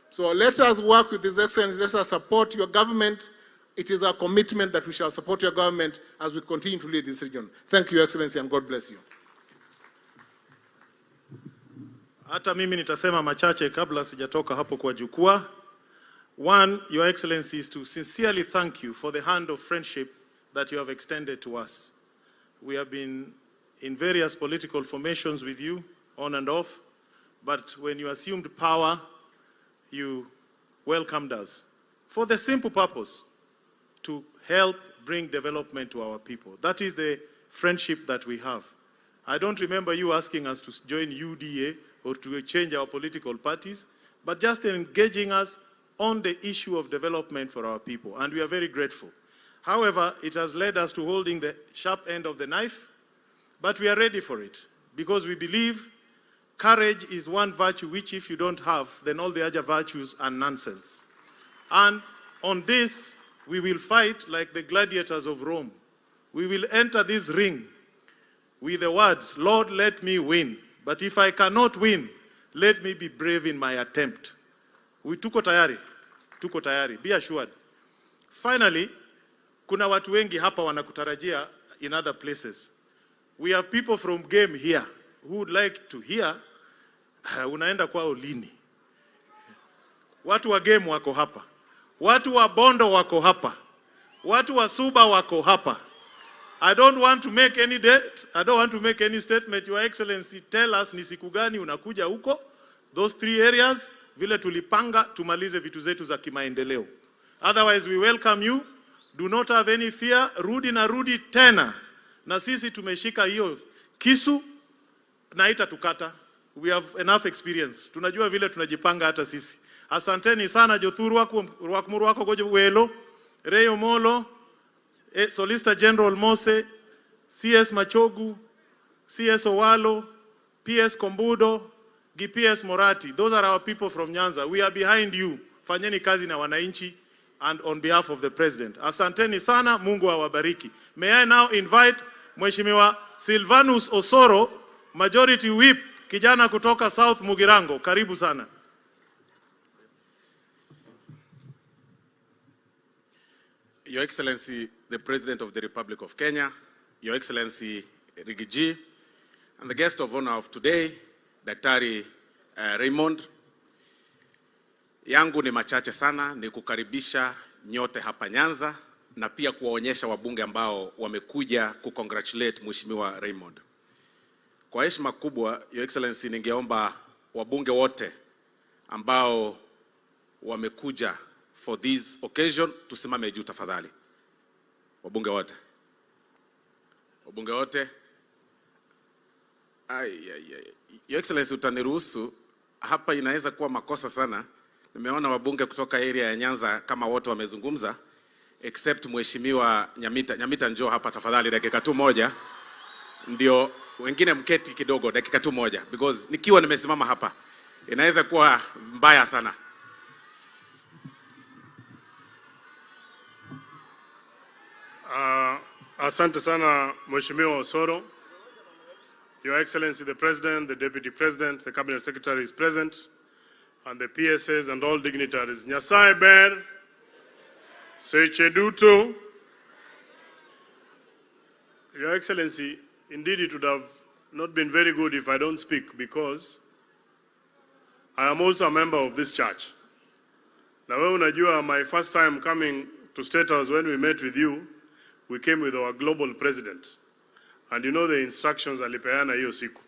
So let us work with His Excellency. Let us support your government. It is our commitment that we shall support your government as we continue to lead this region. Thank you, Your Excellency, and God bless you. Hata mimi nitasema machache kabla sijatoka hapo kwa jukwaa. One, Your Excellency, is to sincerely thank you for the hand of friendship that you have extended to us. We have been in various political formations with you, on and off, but when you assumed power, you welcomed us for the simple purpose to help bring development to our people. That is the friendship that we have. I don't remember you asking us to join UDA or to change our political parties, but just engaging us on the issue of development for our people, and we are very grateful. However, it has led us to holding the sharp end of the knife, but we are ready for it, because we believe courage is one virtue which if you don't have, then all the other virtues are nonsense. And on this, we will fight like the gladiators of Rome. We will enter this ring with the words, Lord, let me win. But if I cannot win, let me be brave in my attempt. Tuko tayari, be assured. Finally, kuna watu wengi hapa wanakutarajia in other places. We have people from game here who would like to hear, unaenda kwao lini? Watu wa game wako hapa. Watu wa Bondo wako hapa. Watu wa Suba wako hapa. I don't want to make any date. I don't want to make any statement. Your Excellency, tell us ni siku gani unakuja huko. Those 3 areas, vile tulipanga, tumalize vitu zetu za kimaendeleo. Otherwise, we welcome you. Do not have any fear. Rudi tena. Na sisi tumeshika hiyo kisu na itatukata. We have enough experience. Tunajua vile tunajipanga hata sisi. Asanteni sana Jothuru wako goje welo, Raymond Omollo, Solicitor General Mose, CS Machogu, CS Owalo, PS Kombudo, GPS Morati. Those are our people from Nyanza. We are behind you. Fanyeni kazi na wananchi and on behalf of the President. Asanteni sana, Mungu awabariki. May I now invite Mheshimiwa Silvanus Osoro, Majority Whip, kijana kutoka South Mugirango. Karibu sana. Your Excellency, the President of the Republic of Kenya, Your Excellency Rigiji, and the guest of honor of today, Daktari Raymond. Yangu ni machache sana, ni kukaribisha nyote hapa Nyanza na pia kuwaonyesha wabunge ambao wamekuja kucongratulate Mheshimiwa Raymond. Kwa heshima kubwa, Your Excellency, ningeomba wabunge wote ambao wamekuja for this occasion tusimame juu tafadhali. Wabunge wote. Wabunge wote. Your Excellency, utaniruhusu hapa inaweza kuwa makosa sana. Nimeona wabunge kutoka area ya Nyanza kama wote wamezungumza except Mheshimiwa Nyamita. Nyamita, njoo hapa tafadhali dakika tu moja. Ndio wengine mketi kidogo dakika tu moja because nikiwa nimesimama hapa inaweza kuwa mbaya sana. Asante sana Mheshimiwa Osoro. Your Excellency the President, the Deputy President, the Cabinet Secretary is present, and the PSAs and all dignitaries. Nyasaye ber, seche duto. Your Excellency, indeed it would have not been very good if I don't speak because I am also a member of this church. Now, wewe unajua, my first time coming to State House when we met with you, we came with our global president. And you know the instructions alipeana hiyo siku.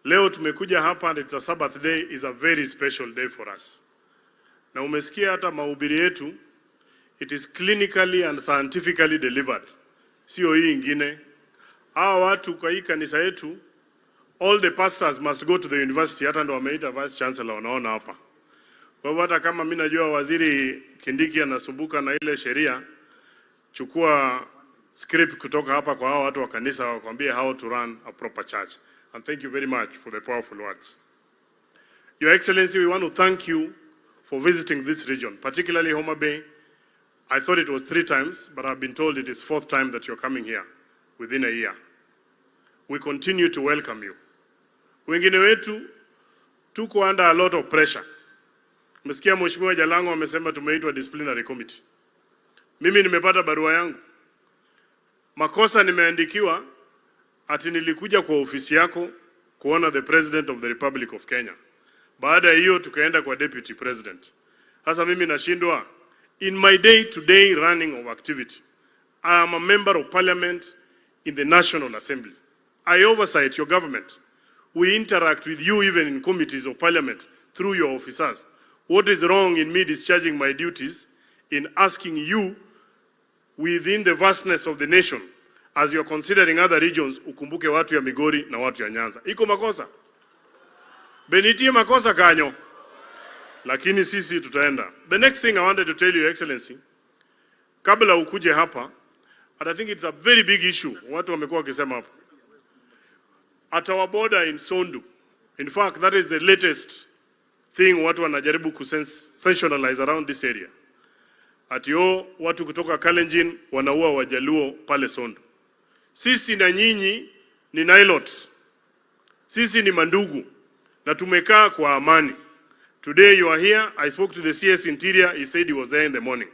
Leo tumekuja hapa and it's a Sabbath day, is a very special day for us. Na umesikia hata mahubiri yetu, it is clinically and scientifically delivered. Sio hii ingine. Hawa watu kwa hii kanisa yetu, all the pastors must go to the university, hata ndo wameita vice chancellor unaona hapa. Kwa hivyo hata kama mimi najua waziri Kindiki anasumbuka na ile sheria, chukua script kutoka hapa kwa hao watu wa kanisa wakwambie how to run a proper church. And thank you very much for the powerful words. Your Excellency, we want to thank you for visiting this region, particularly Homa Bay. I thought it was 3 times, but I've been told it is 4th time that you're coming here within a year. We continue to welcome you. Wengine wetu tuko under a lot of pressure. Msikia Mheshimiwa Jalango amesema tumeitwa disciplinary committee. Mimi nimepata barua yangu. Makosa nimeandikiwa ati nilikuja kwa ofisi yako kuona the President of the Republic of Kenya. Baada hiyo tukaenda kwa Deputy President. Sasa mimi nashindwa, in my day-to-day running of activity, I am a member of parliament in the National Assembly. I oversight your government. We interact with you even in committees of parliament through your officers. What is wrong in me discharging my duties in asking you within the vastness of the nation, as you are considering other regions, ukumbuke watu ya Migori na watu ya Nyanza? Iko makosa? Benitie makosa kanyo. Lakini sisi tutaenda. The next thing I wanted to tell you, Your Excellency, kabla ukuje hapa, and I think it's a very big issue, watu wamekuwa wakisema hapa. At our border in Sondu, in fact, that is the latest thing watu wanajaribu kusensationalize around this area. Atio watu kutoka Kalenjin wanaua Wajaluo pale Sondu. Sisi na nyinyi ni Nilots. Sisi ni mandugu na tumekaa kwa amani. Today you are here. I spoke to the CS Interior. He said he was there in the morning.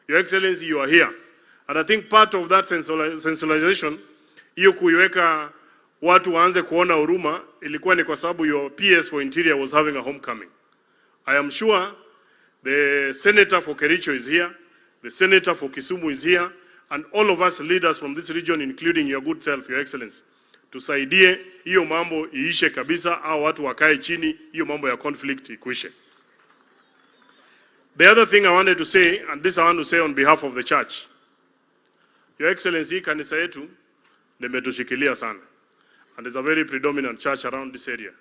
Your Excellency, you are here. And I think part of that sensationalization, hiyo kuiweka watu waanze kuona huruma, ilikuwa ni kwa sababu your PS for Interior was having a homecoming. I am sure the Senator for Kericho is here, the Senator for Kisumu is here, and all of us leaders from this region, including your good self, Your Excellency, tusaidie hiyo mambo iishe kabisa, au watu wakae chini, hiyo mambo ya conflict ikuishe. The other thing I wanted to say, and this I want to say on behalf of the church, Your Excellency, kanisa yetu nimetushikilia sana, and it's a very predominant church around this area.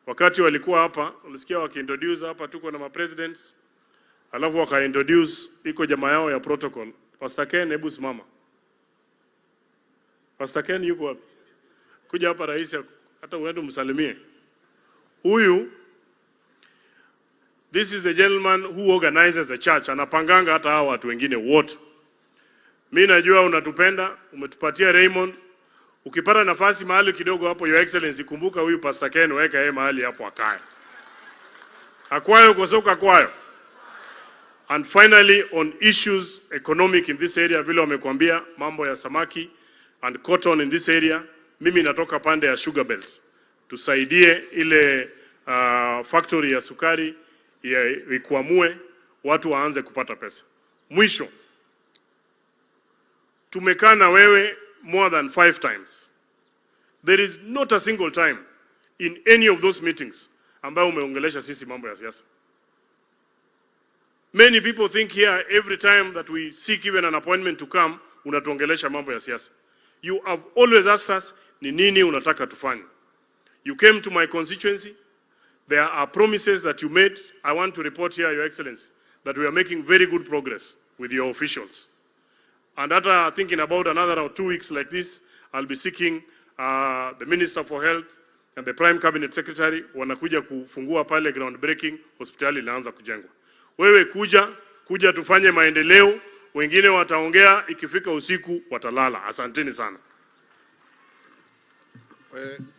Wakati walikuwa hapa, ulisikia wakiintroduce hapa tuko na ma presidents, alafu wakaintroduce iko jamaa yao ya protocol. Pastor Ken, hebu simama. Pastor Ken yuko wapi? Kuja hapa rais, hata uende msalimie. Huyu, this is the gentleman who organizes the church, anapanganga hata hawa watu wengine wote. Mimi najua unatupenda, umetupatia Raymond. Ukipata nafasi mahali kidogo hapo, Your Excellency, kumbuka huyu Pastor Ken, weka yeye mahali hapo akae. Akwayo kosoka kwayo. And finally, on issues economic in this area, vile wamekwambia mambo ya samaki and cotton in this area, mimi natoka pande ya sugar belt. tusaidie ile factory ya sukari ikuamue, watu waanze kupata pesa. Mwisho, tumekaa na wewe more than 5 times. There is not a single time in any of those meetings ambayo umeongelesha sisi mambo ya siasa. Many people think here every time that we seek even an appointment to come, unatuongelesha mambo ya siasa. You have always asked us, ni nini unataka tufanye? You came to my constituency. There are promises that you made. I want to report here, Your Excellency, that we are making very good progress with your officials. And after thinking about another 2 weeks like this, I'll be seeking the Minister for Health and the Prime Cabinet Secretary wanakuja kufungua pale groundbreaking, hospitali inaanza kujengwa. Wewe kuja tufanye maendeleo, wengine wataongea, ikifika usiku watalala. Asanteni sana.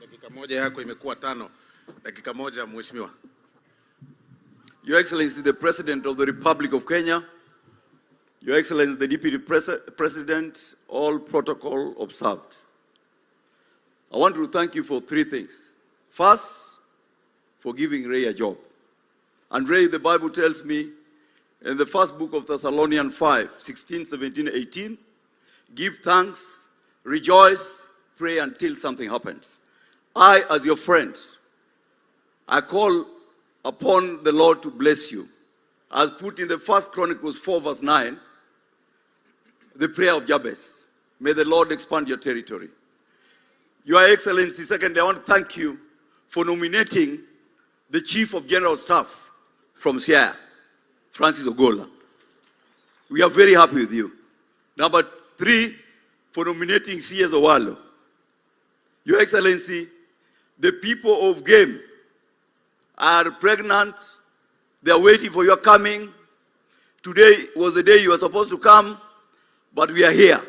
Dakika moja yako imekuwa 5. Dakika moja mheshimiwa. Your Excellency, the President of the Republic of Kenya, Your Excellency, the Deputy President, all protocol observed. I want to thank you for 3 things. First, for giving Ray a job. And Ray, the Bible tells me in the first book of Thessalonians 5:16, 17, 18, give thanks, rejoice, pray until something happens. I, as your friend, I call upon the Lord to bless you. As put in the 1 Chronicles 4 verse 9, the prayer of Jabez. May the Lord expand your territory. Your Excellency, secondly, I want to thank you for nominating the Chief of General Staff from Siaya, Francis Ogola. We are very happy with you. Number 3, for nominating C.S. Omollo. Your Excellency, the people of Game are pregnant. They are waiting for your coming. Today was the day you were supposed to come, but we are here.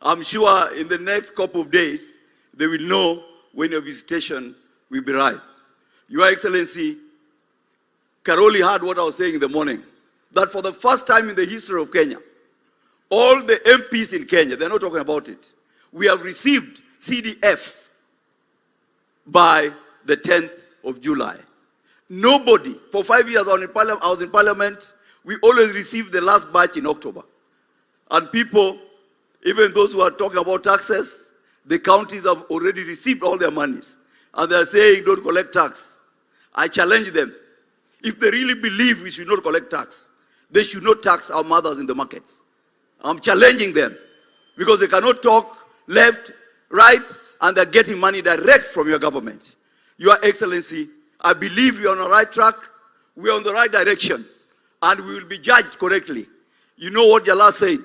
I'm sure in the next couple of days, they will know when your visitation will be right. Your Excellency, Karoli heard what I was saying in the morning, that for the first time in the history of Kenya, all the MPs in Kenya, they're not talking about it, we have received CDF by the 10th of July. Nobody, for 5 years I was in Parliament, we always received the last batch in October. And people, even those who are talking about taxes, the counties have already received all their monies. And they are saying, don't collect tax. I challenge them. If they really believe we should not collect tax, they should not tax our mothers in the markets. I'm challenging them because they cannot talk left, right, and they're getting money direct from your government. Your Excellency, I believe we are on the right track, we are on the right direction, and we will be judged correctly. You know what Jala said?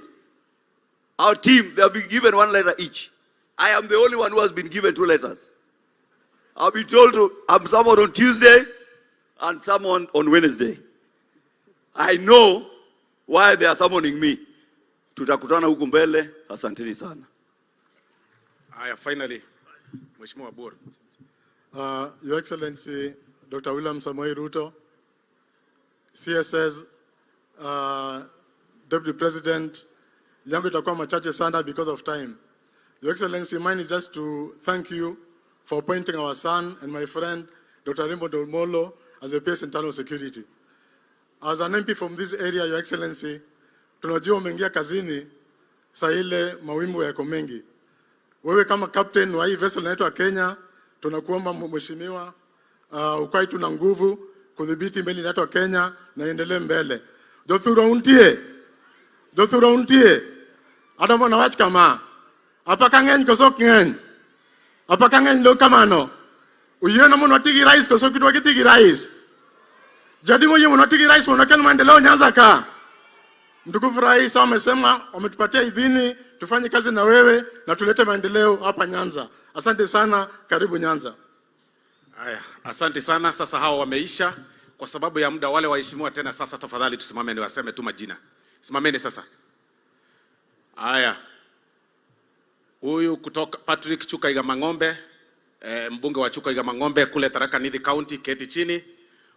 Our team, they have been given 1 letter each. I am the only one who has been given 2 letters. I'll be told to have someone on Tuesday and someone on Wednesday. I know why they are summoning me. Tutakutana huku mbele. Asanteni sana. Finally, Mheshimiwa Bor. Your Excellency, Dr. William Samoei Ruto, CSS, Deputy President, yangu itakuwa machache sana because of time. Your Excellency, mine is just to thank you for appointing our son and my friend, Dr. Raymond Omollo, as a PS Internal Security. As an MP from this area, Your Excellency, tunajua umeingia kazini saa ile mawimbo yako mengi. Wewe kama captain wa hii vessel inaitwa Kenya, tunakuomba mheshimiwa, ukai tuna nguvu kudhibiti meli inaitwa Kenya na endelee mbele. Jothura untie. Adamo na wach kama. Apaka ngeny koso ngeny. Apaka ngeny lo kamano. Uyena mono atigi rais koso kitwa kitigi rais. Jadi moye mono atigi rais mono kel maendeleo Nyanza ka. Mtukufu Rais amesema wametupatia idhini tufanye kazi na wewe na tulete maendeleo hapa Nyanza. Asante sana, karibu Nyanza. Haya, asante sana. Sasa hao wameisha kwa sababu ya muda. Wale waheshimiwa tena sasa tafadhali tusimame ni waseme tu majina. Simameni sasa. Haya. Huyu kutoka Patrick Chuka Igamang'ombe, mbunge wa Chuka Igamang'ombe kule Tharaka Nithi County, keti chini.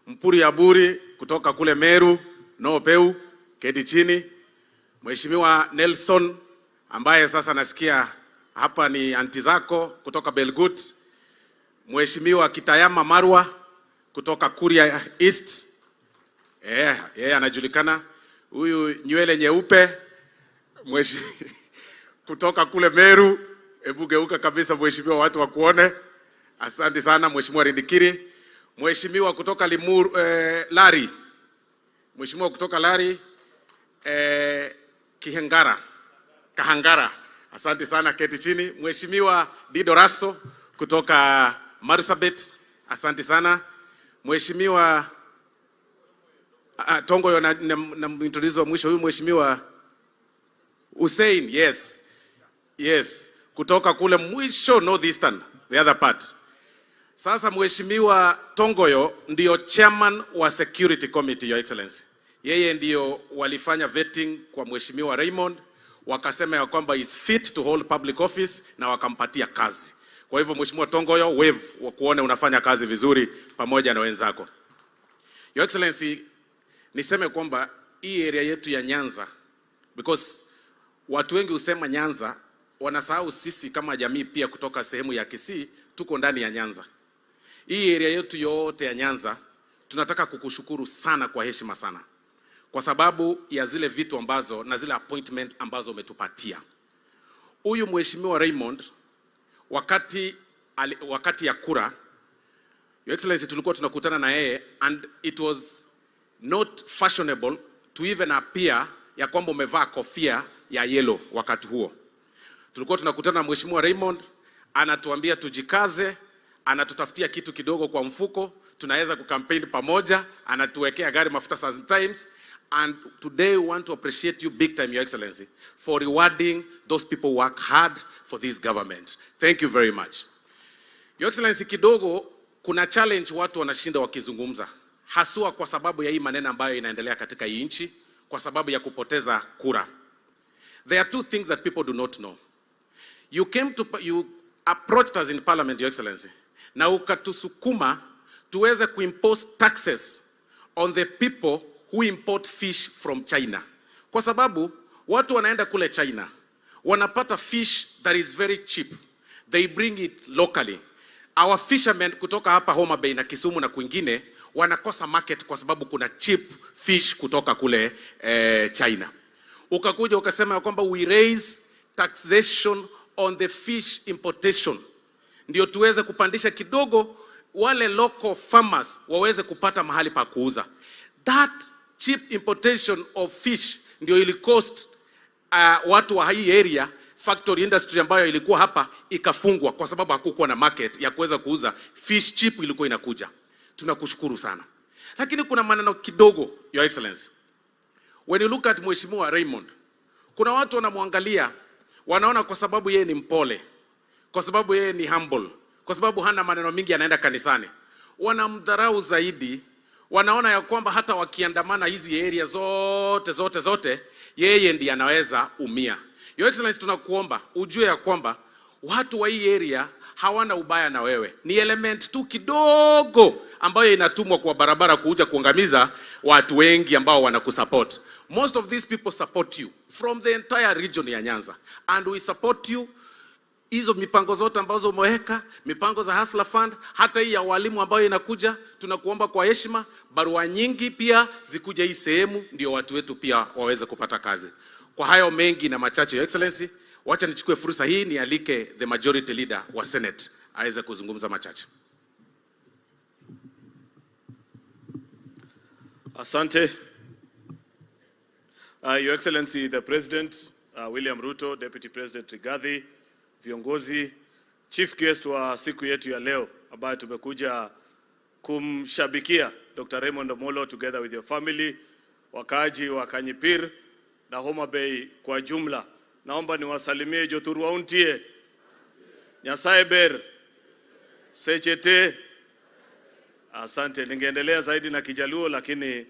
Mpuri Aburi kutoka kule Meru, Peu, keti chini. Mheshimiwa Nelson ambaye sasa nasikia hapa ni anti zako kutoka Belgut. Mheshimiwa Kitayama Marwa kutoka Kuria East. Yeye anajulikana. Huyu nywele nyeupe kutoka kule Meru. Hebu geuka kabisa mheshimiwa, watu wakuone. Asante sana Mheshimiwa Rindikiri. Mheshimiwa kutoka Limuru, Lari. Mheshimiwa kutoka Lari, Kahangara. Asante sana, keti chini. Mheshimiwa Dido Raso kutoka Marsabit. Asante sana. Mheshimiwa Tongoyo na introduce wa mwisho huyu Mheshimiwa Hussein, yes, kutoka kule mwisho northeastern, the other part. Sasa Mheshimiwa Tongoyo ndio chairman wa security committee, your excellency. Yeye ndio walifanya vetting kwa Mheshimiwa Raymond, wakasema ya kwamba is fit to hold public office na wakampatia kazi. Kwa hivyo Mheshimiwa Tongoyo, wave wa kuone unafanya kazi vizuri pamoja na wenzako. Your excellency, niseme kwamba hii area yetu ya Nyanza, because watu wengi usema Nyanza, wanasahau sisi kama jamii pia kutoka sehemu ya Kisii tuko ndani ya Nyanza. Hii area yetu yote ya Nyanza tunataka kukushukuru sana kwa heshima sana, kwa sababu ya zile vitu ambazo na zile appointment ambazo umetupatia. Huyu Mheshimiwa Raymond wakati ya kura, your excellency, tulikuwa tunakutana na yeye and it was not fashionable to even appear ya kwamba umevaa kofia ya yellow wakati huo. Tulikuwa tunakutana na Mheshimiwa Raymond, anatuambia tujikaze, anatutafutia kitu kidogo kwa mfuko, tunaweza kukampeni pamoja, anatuwekea gari mafuta sometimes. And today we want to appreciate you big time, your excellency, for rewarding those people who work hard for this government. Thank you very much. Your excellency, kidogo kuna challenge watu wanashinda wakizungumza, haswa kwa sababu ya hii maneno ambayo inaendelea katika hii nchi, kwa sababu ya kupoteza kura. There are two things that people do not know. You approached us in parliament, your excellency, na ukatusukuma tuweze kuimpose taxes on the people who import fish from China. Kwa sababu watu wanaenda kule China, wanapata fish that is very cheap. They bring it locally. Our fishermen kutoka hapa Homa Bay na Kisumu na kwingine wanakosa market kwa sababu kuna cheap fish kutoka kule China. Ukakuja ukasema kwamba we raise taxation on the fish importation, ndio tuweze kupandisha kidogo wale local farmers waweze kupata mahali pa kuuza. That cheap importation of fish ndio ili cost watu wa hii area, factory industry ambayo ilikuwa hapa ikafungwa kwa sababu hakukuwa na market ya kuweza kuuza fish cheap ilikuwa inakuja. Tunakushukuru sana. Lakini kuna maneno kidogo, your excellency. When you look at Mheshimiwa Raymond, kuna watu wanamwangalia, wanaona kwa sababu yeye ni mpole, kwa sababu yeye ni humble, kwa sababu hana maneno mingi, anaenda kanisani, wanamdharau zaidi. Wanaona ya kwamba hata wakiandamana hizi area zote yeye ndiye anaweza umia. Your excellency, tunakuomba ujue ya kwamba watu wa hii area hawana ubaya na wewe. Ni element tu kidogo ambayo inatumwa kwa barabara kuja kuangamiza watu wengi ambao wanakusupport. Most of these people support you from the entire region ya Nyanza, and we support you. Hizo mipango zote ambazo umeweka, mipango za Hustler Fund, hata hii ya walimu ambayo inakuja, tunakuomba kwa heshima, barua nyingi pia zikuja hii sehemu ndio watu wetu pia waweze kupata kazi. Kwa hayo mengi na machache, your excellency, wacha nichukue fursa hii nialike the majority leader wa Senate aweze kuzungumza machache. Asante. Your Excellency, the President, William Ruto, Deputy President Rigathi, viongozi, chief guest wa siku yetu ya leo ambaye tumekuja kumshabikia Dr. Raymond Omollo together with your family, wakaaji wa Kanyipir na Homa Bay kwa jumla. Naomba niwasalimie Jothurwa untie, Nyasaye ber, sechete. Asante, ningeendelea zaidi na Kijaluo lakini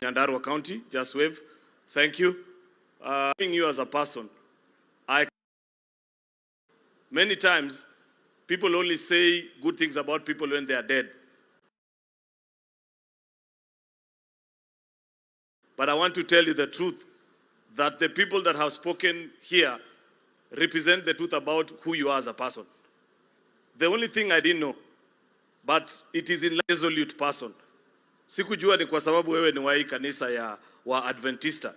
Nyandarua County, just wave. Thank you. Knowing you as a person, many times people only say good things about people when they are dead. But I want to tell you the truth, that the people that have spoken here represent the truth about who you are as a person. The only thing I didn't know, but it is in resolute person. Sikujua ni kwa sababu wewe ni wa hii kanisa ya wa Adventista.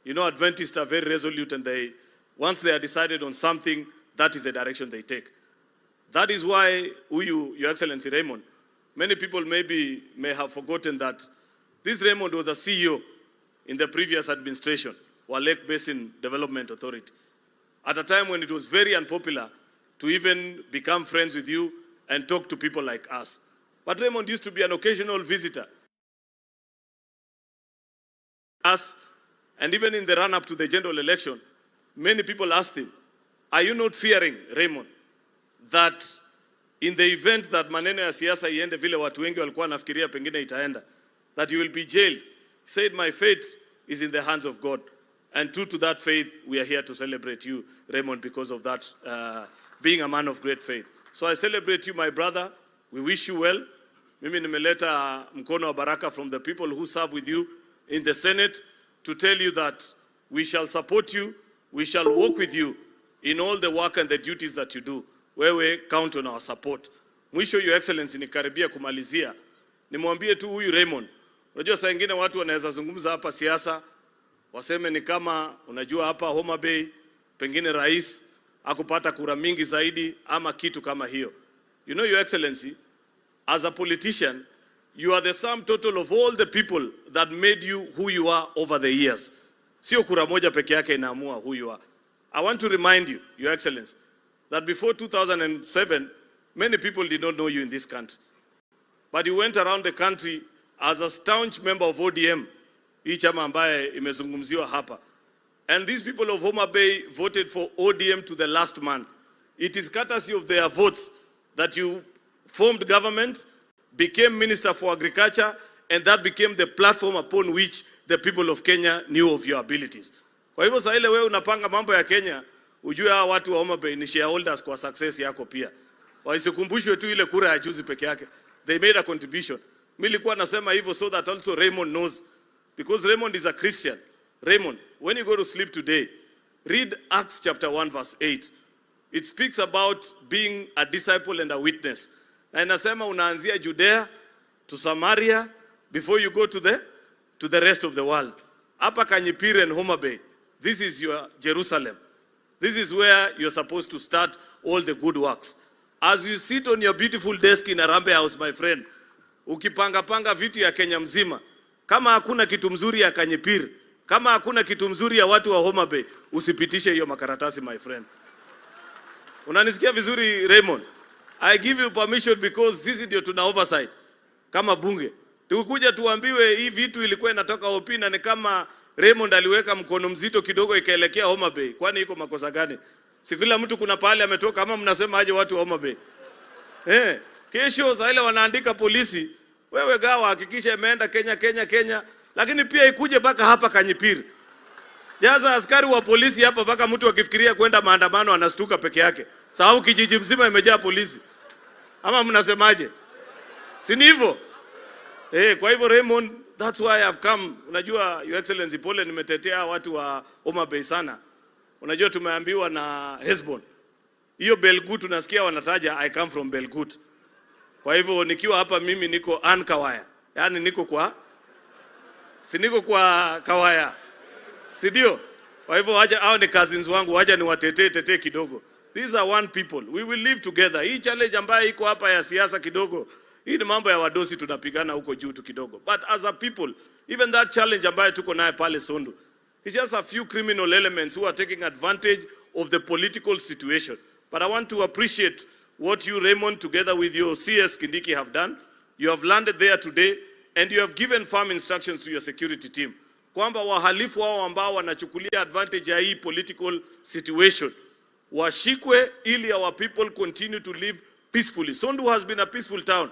You know, Adventists are very resolute, and once they are decided on something, that is the direction they take. That is why Your Excellency Raymond, many people may have forgotten that this Raymond was a CEO in the previous administration, or Lake Basin Development Authority, at a time when it was very unpopular to even become friends with you and talk to people like us. But Raymond used to be an occasional visitor. And even in the run-up to the general election, many people asked him, are you not fearing, Raymond, that in the event that maneno ya siasa iende vile watu wengi walikuwa nafikiria pengine itaenda, that you will be jailed? He said, my faith is in the hands of God. And true to that faith, we are here to celebrate you, Raymond, because of that, being a man of great faith. So I celebrate you, my brother. We wish you well. Mimi nimeleta mkono wa baraka from the people who serve with you in the Senate to tell you that we shall support you, we shall work with you in all the work and the duties that you do. Wewe count on our support. Mwisho, Your Excellency, nikaribia kumalizia. Nimwambie tu huyu Raymond. Unajua saa nyingine watu wanaweza zungumza hapa siasa, waseme ni kama unajua hapa Homa Bay pengine rais akupata kura mingi zaidi ama kitu kama hiyo. You know, Your Excellency, as a politician, you are the sum total of all the people that made you who you are over the years. Sio kura moja peke yake inaamua who you are. I want to remind you, Your Excellency, that before 2007, many people did not know you in this country. But you went around the country as a staunch member of ODM, hii chama ambaye imezungumziwa hapa. And these people of Homa Bay voted for ODM to the last man. It is courtesy of their votes that you formed government, became Minister for Agriculture, and that became the platform upon which the people of Kenya knew of your abilities. Kwa hivyo saa ile wewe unapanga mambo ya Kenya, ujue hawa watu wa Homa Bay ni shareholders kwa success yako pia. Wasikumbushwe tu ile kura ya juzi peke yake. They made a contribution. Mimi nilikuwa nasema hivyo so that also Raymond knows. Because Raymond is a Christian. Raymond, when you go to sleep today, read Acts chapter 1 verse 8. It speaks about being a disciple and a witness. Na inasema unaanzia Judea to Samaria before you go to the rest of the world. Hapa Kanyipiri and Homa Bay, this is your Jerusalem. This is where you're supposed to start all the good works. As you sit on your beautiful desk in Arambe House, my friend, ukipanga vitu ya Kenya mzima, kama hakuna kitu mzuri ya Kanyipiri, kama hakuna kitu mzuri ya watu wa Homa Bay, usipitishe hiyo makaratasi, my friend. Unanisikia vizuri, Raymond? I give you permission because sisi ndio tuna oversight kama bunge. Tukikuja tuambiwe hii vitu ilikuwa inatoka OP na ni kama Raymond aliweka mkono mzito kidogo ikaelekea Homa Bay. Kwani iko makosa gani? Si kila mtu kuna pahali ametoka, ama mnasema aje watu wa Homa Bay? Kesho saa ile wanaandika polisi, wewe gawa hakikisha imeenda Kenya, lakini pia ikuje baka hapa Kanyipiri. Jaza askari wa polisi hapa baka mtu akifikiria kwenda maandamano anastuka peke yake. Sababu kijiji mzima imejaa polisi. Ama mnasemaje? Si hivyo? Kwa hivyo Raymond, that's why I've come. Unajua Your Excellency, pole nimetetea watu wa Homa Bay sana. Unajua tumeambiwa na Hesbon. Hiyo Belgut tunasikia wanataja I come from Belgut. Kwa hivyo nikiwa hapa mimi niko Ankawaya. Yaani niko kwa Kawaya. Si ndio? Kwa hivyo wacha hao ni cousins wangu, wacha niwatetee kidogo. These are one people. We will live together. Hii challenge ambayo iko hapa ya siasa kidogo, hii ni mambo ya wadosi tunapigana huko juu tu kidogo. But as a people, even that challenge ambayo tuko naye pale Sondu, it's just a few criminal elements who are taking advantage of the political situation. But I want to appreciate what you, Raymond, together with your CS Kindiki have done. You have landed there today and you have given firm instructions to your security team. Kwamba wahalifu wao ambao wanachukulia advantage ya hii political situation washikwe ili our people continue to live peacefully. Sondu has been a peaceful town.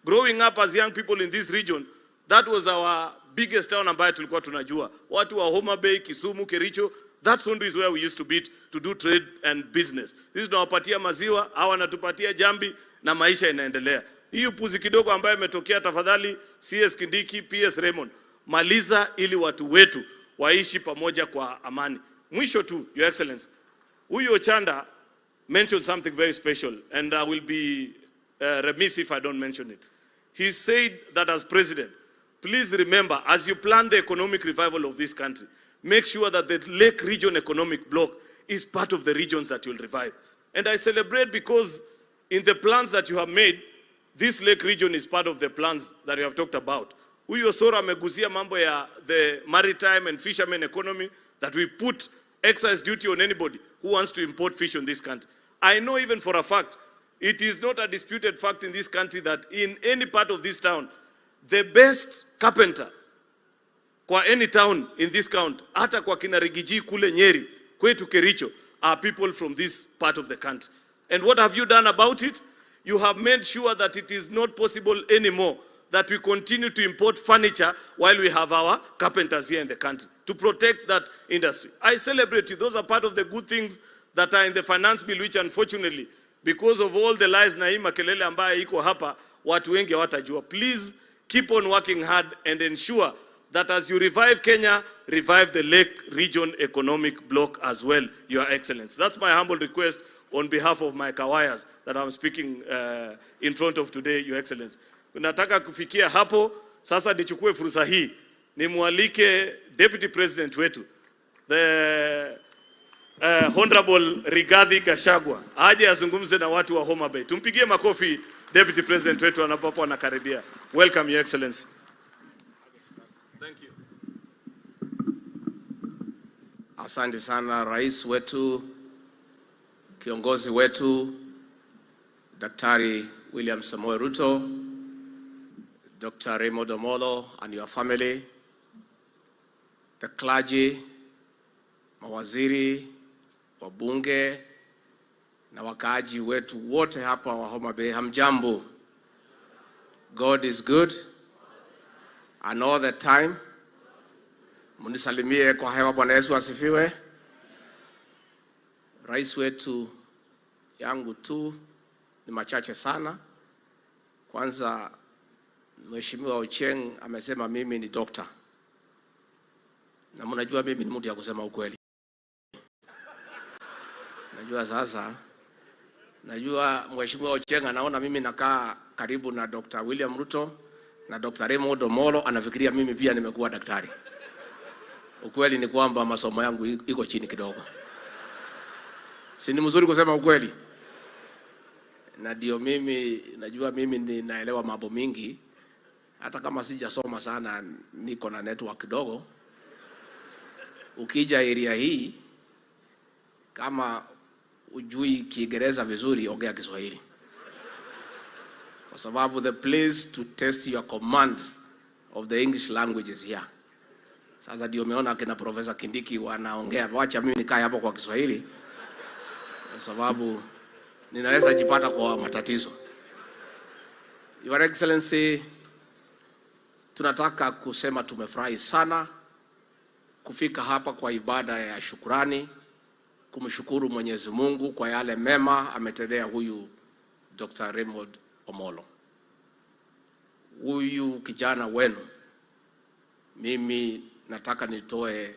Growing up as young people in this region, That was our biggest town ambayo tulikuwa tunajua. Watu wa Homa Bay, Kisumu, Kericho, that's only is where we used to meet to do trade and business. Sisi tunawapatia maziwa, hawa wanatupatia jambi na maisha inaendelea. Hii upuzi kidogo ambayo imetokea, tafadhali CS Kindiki, PS Raymond, maliza ili watu wetu waishi pamoja kwa amani. Mwisho tu, Your Excellency, huyu Ochanda mentioned something very special, and I will be remiss if I don't mention it. He said that as president, please remember, as you plan the economic revival of this country, make sure that the Lake Region Economic Bloc is part of the regions that you'll revive. And I celebrate because in the plans that you have made, this Lake Region is part of the plans that you have talked about. Huyu Osoro ameguzia mambo ya the maritime and fishermen economy, that we put excise duty on anybody who wants to import fish in this country. I know even for a fact, it is not a disputed fact in this country that in any part of this town, the best carpenter kwa any town in this county, hata kwa kina Rigiji kule Nyeri, kwetu Kericho, are people from this part of the country. And what have you done about it? You have made sure that it is not possible anymore that we continue to import furniture while we have our carpenters here in the country, to protect that industry. I celebrate you. Those are part of the good things that are in the finance bill, which unfortunately, because of all the lies na hii makelele ambayo iko hapa, watu wengi hawatajua. Please keep on working hard and ensure that as you revive Kenya, revive the Lake Region Economic Bloc as well, Your Excellency. That's my humble request on behalf of my Kawayas that I'm speaking in front of today, Your Excellency. Nataka kufikia hapo, sasa nichukue fursa hii, nimwalike Deputy President wetu, the Honorable Rigathi Gachagua, aje azungumze na watu wa Homa Bay. Tumpigie makofi Deputy President wetu anapokuwa anakaribia. Welcome, Your Excellency. Thank you. Asante sana rais wetu, kiongozi wetu, Daktari William Samoei Ruto, Dr. Raymond Omollo and your family, the clergy, mawaziri, wabunge, na wakaaji wetu wote hapa wa Homa Bay, hamjambo. God is good and all the time. Munisalimie kwa hewa. Bwana Yesu asifiwe. Rais wetu, yangu tu ni machache sana. Kwanza, Mheshimiwa Ocheng amesema mimi ni doctor. Na mnajua mimi ni mtu ya kusema ukweli. Najua sasa, najua Mheshimiwa Ocheng anaona mimi nakaa karibu na Dr. William Ruto na Dr. Raymond Omollo, anafikiria mimi pia nimekuwa daktari. Ukweli ni kwamba masomo yangu iko chini kidogo. Si ni mzuri kusema ukweli? Na ndio mimi najua mimi ninaelewa mambo mingi, hata kama sijasoma sana, niko na network kidogo. Ukija area hii, kama ujui Kiingereza vizuri, ongea Kiswahili. Kwa sababu the place to test your command of the English language is here. Sasa ndio umeona kina Professor Kindiki wanaongea, wacha mimi nikae hapo kwa Kiswahili, kwa sababu ninaweza jipata kwa matatizo. Your Excellency, tunataka kusema tumefurahi sana kufika hapa kwa ibada ya shukrani, kumshukuru Mwenyezi Mungu kwa yale mema ametendea huyu Dr. Raymond Omollo. Huyu kijana wenu, mimi nataka nitoe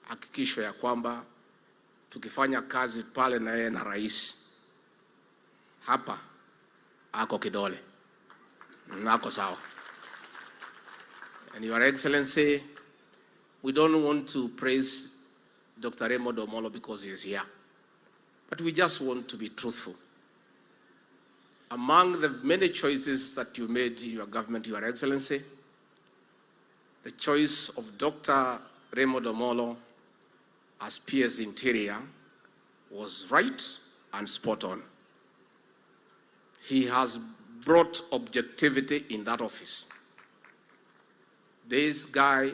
hakikisho ya kwamba tukifanya kazi pale na yeye na rais, hapa ako kidole, nako sawa. And Your Excellency, we don't want to praise Dr. Raymond Omollo because he is here, but we just want to be truthful. Among the many choices that you made in your government, Your Excellency, the choice of Dr. Raymond Omollo as PS Interior was right and spot on. He has brought objectivity in that office. This guy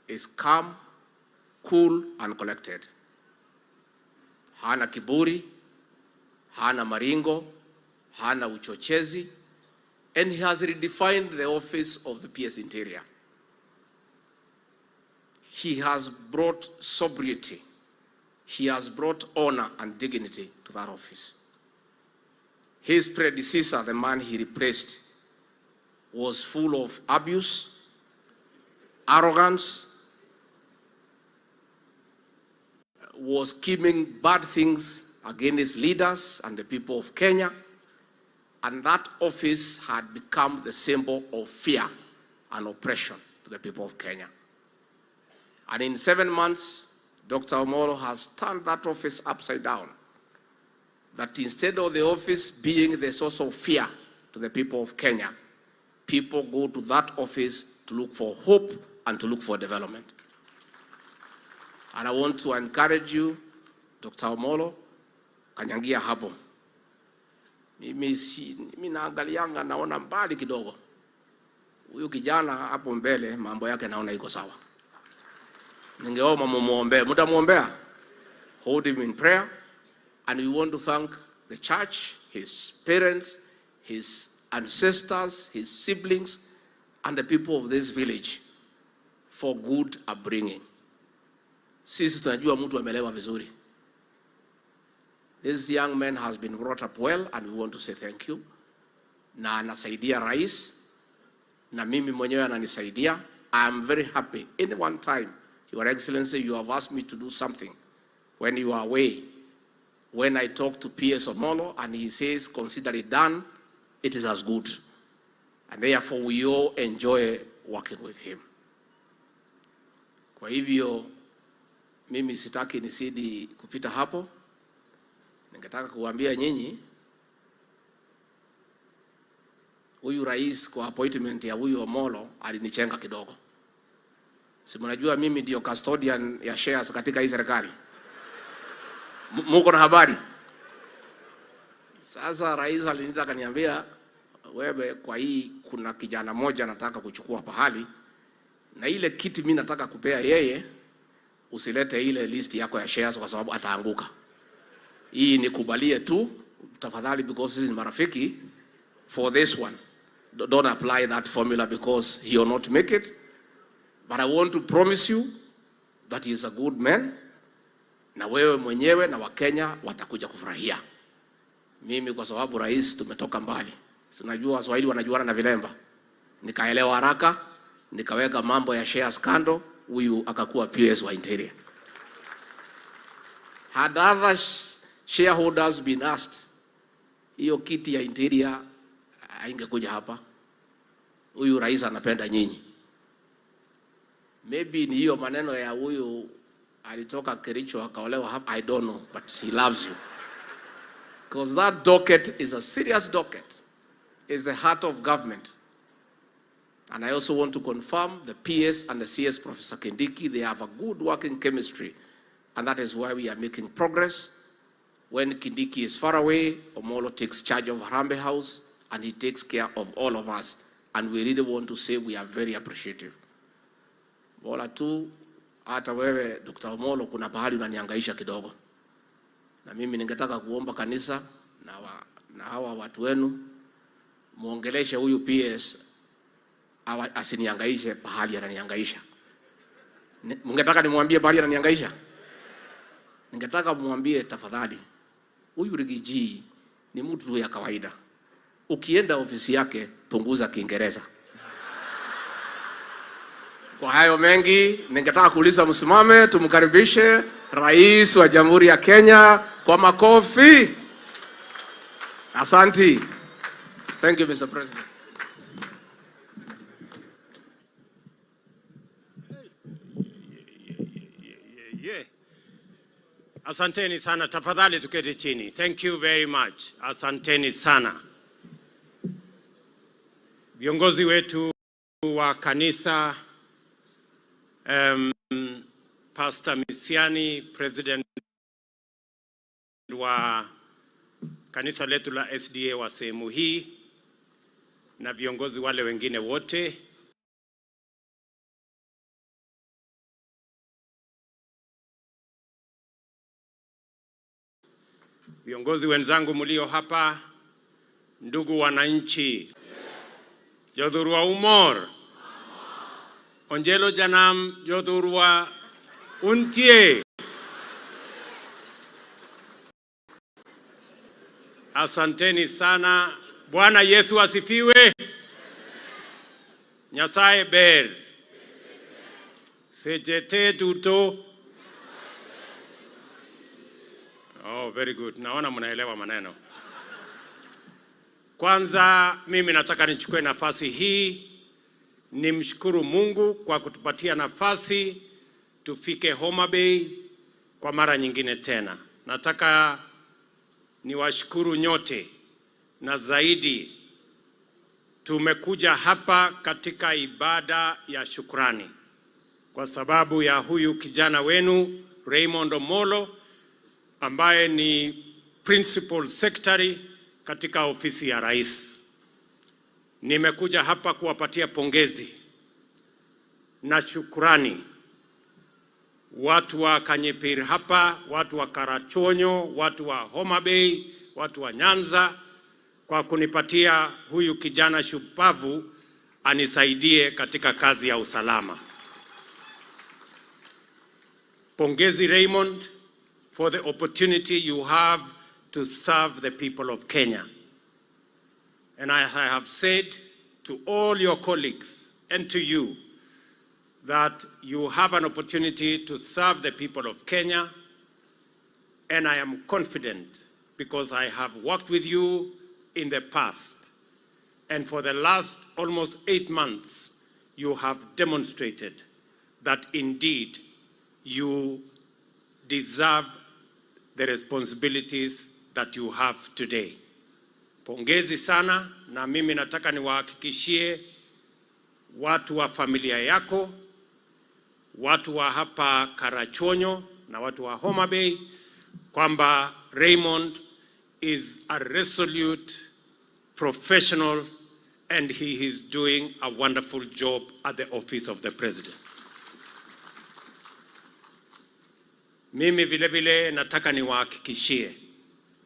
is calm, cool, and collected. Hana kiburi, hana maringo, hana uchochezi, and he has redefined the office of the PS Interior. He has brought sobriety. He has brought honor and dignity to that office. His predecessor, the man he replaced, was full of abuse, arrogance, was scheming bad things against leaders and the people of Kenya, and that office had become the symbol of fear and oppression to the people of Kenya. And in 7 months, Dr. Omollo has turned that office upside down. That instead of the office being the source of fear to the people of Kenya, people go to that office to look for hope and to look for development. And I want to encourage you, Dr. Omollo, kanyangia hapo. Mimi naangalianga naona mbali kidogo. Huyu kijana hapo mbele mambo yake naona iko sawa. Ningeomba mumuombe. Mtamuombea? Hold him in prayer. And we want to thank the church, his parents, his ancestors, his siblings, and the people of this village for good upbringing. Sisi tunajua mtu amelewa vizuri. This young man has been brought up well, and we want to say thank you. Na anasaidia rais, na mimi mwenyewe ananisaidia. I am very happy. Any one time, Your Excellency, you have asked me to do something when you are away. When I talk to PS Omollo and he says, consider it done, it is as good. And therefore, we all enjoy working with him. Kwa hivyo, mimi sitaki nisidi kupita hapo. Ningetaka kuambia nyinyi, huyu rais kwa appointment ya huyu Omollo alinichenga kidogo. Si mnajua mimi ndio custodian ya shares katika hii serikali. Muko na habari? Sasa rais aliniita akaniambia, wewe kwa hii kuna kijana moja nataka kuchukua pahali, na ile kiti mimi nataka kupea yeye, usilete ile list yako ya shares kwa sababu ataanguka. Hii nikubalie tu tafadhali, because sisi ni marafiki. For this one, don't apply that formula because he will not make it. But I want to promise you that he is a good man, na wewe mwenyewe na Wakenya watakuja kufurahia. Mimi kwa sababu rais tumetoka mbali. Sinajua Waswahili wanajuana na vilemba. Nikaelewa haraka, nikaweka mambo ya shares kando, huyu akakuwa PS wa Interior. Had other shareholders been asked, hiyo kiti ya Interior haingekuja hapa. Huyu rais anapenda nyinyi. Maybe ni hiyo maneno ya huyu alitoka Kericho akaolewa hapa, I don't know, but he loves you. Because that docket is a serious docket. It's the heart of government. And I also want to confirm the PS and the CS, Professor Kindiki, they have a good working chemistry. And that is why we are making progress. When Kindiki is far away, Omollo takes charge of Harambee House, and he takes care of all of us. And we really want to say we are very appreciative. Bora tu, hata wewe, Dr. Omollo, kuna pahali unanihangaisha kidogo. Na mimi ningetaka kuomba kanisa na hawa watu wenu, muongeleshe huyu PS, asinihangaishe pahali ananihangaisha. Mungetaka nimwambie pahali ananihangaisha? Ningetaka muambie tafadhali, huyu Rigiji ni mtu ya kawaida. Ukienda ofisi yake, punguza Kiingereza. Kwa hayo mengi, ningetaka kuuliza msimame, tumkaribishe Rais wa Jamhuri ya Kenya kwa makofi. Asante. Thank you, Mr. President. Asanteni sana, tafadhali tuketi chini. Thank you very much. Asanteni sana. Viongozi wetu wa kanisa, Pastor Misiani, President wa kanisa letu la SDA wa sehemu hii, na viongozi wale wengine wote. Viongozi wenzangu mlio hapa, ndugu wananchi, Jodhurwa umor. Onjelo janam jodhurwa untie. Asanteni sana. Bwana Yesu asifiwe. Nyasaye ber. Sejete duto. Oh, very good. Naona mnaelewa maneno. Kwanza mimi nataka nichukue nafasi hii nimshukuru Mungu kwa kutupatia nafasi tufike Homa Bay kwa mara nyingine tena. Nataka niwashukuru nyote, na zaidi tumekuja hapa katika ibada ya shukrani kwa sababu ya huyu kijana wenu Raymond Omollo ambaye ni Principal Secretary katika ofisi ya Rais. Nimekuja hapa kuwapatia pongezi na shukrani watu wa Kanyepir hapa, watu wa Karachonyo, watu wa Homa Bay, watu wa Nyanza kwa kunipatia huyu kijana shupavu anisaidie katika kazi ya usalama. Pongezi Raymond for the opportunity you have to serve the people of Kenya. And I have said to all your colleagues and to you that you have an opportunity to serve the people of Kenya, and I am confident because I have worked with you in the past, and for the last almost 8 months, you have demonstrated that indeed you deserve the responsibilities that you have today. Pongezi sana, na mimi nataka niwahakikishie watu wa familia yako, watu wa hapa Karachonyo na watu wa Homa Bay kwamba Raymond is a resolute professional and he is doing a wonderful job at the office of the president. Mimi vile vile nataka niwahakikishie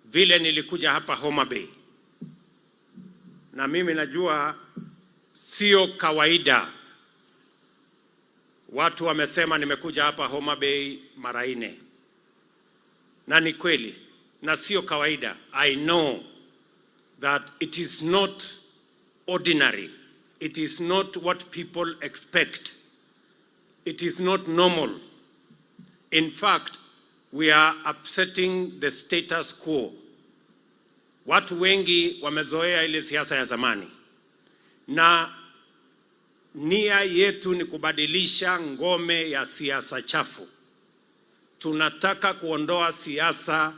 vile nilikuja hapa Homa Bay, na mimi najua sio kawaida. Watu wamesema nimekuja hapa Homa Bay mara 4. Na ni kweli, na sio kawaida. I know that it is not ordinary. It is not what people expect. It is not normal. In fact, we are upsetting the status quo. Watu wengi wamezoea ile siasa ya zamani. Na nia yetu ni kubadilisha ngome ya siasa chafu. Tunataka kuondoa siasa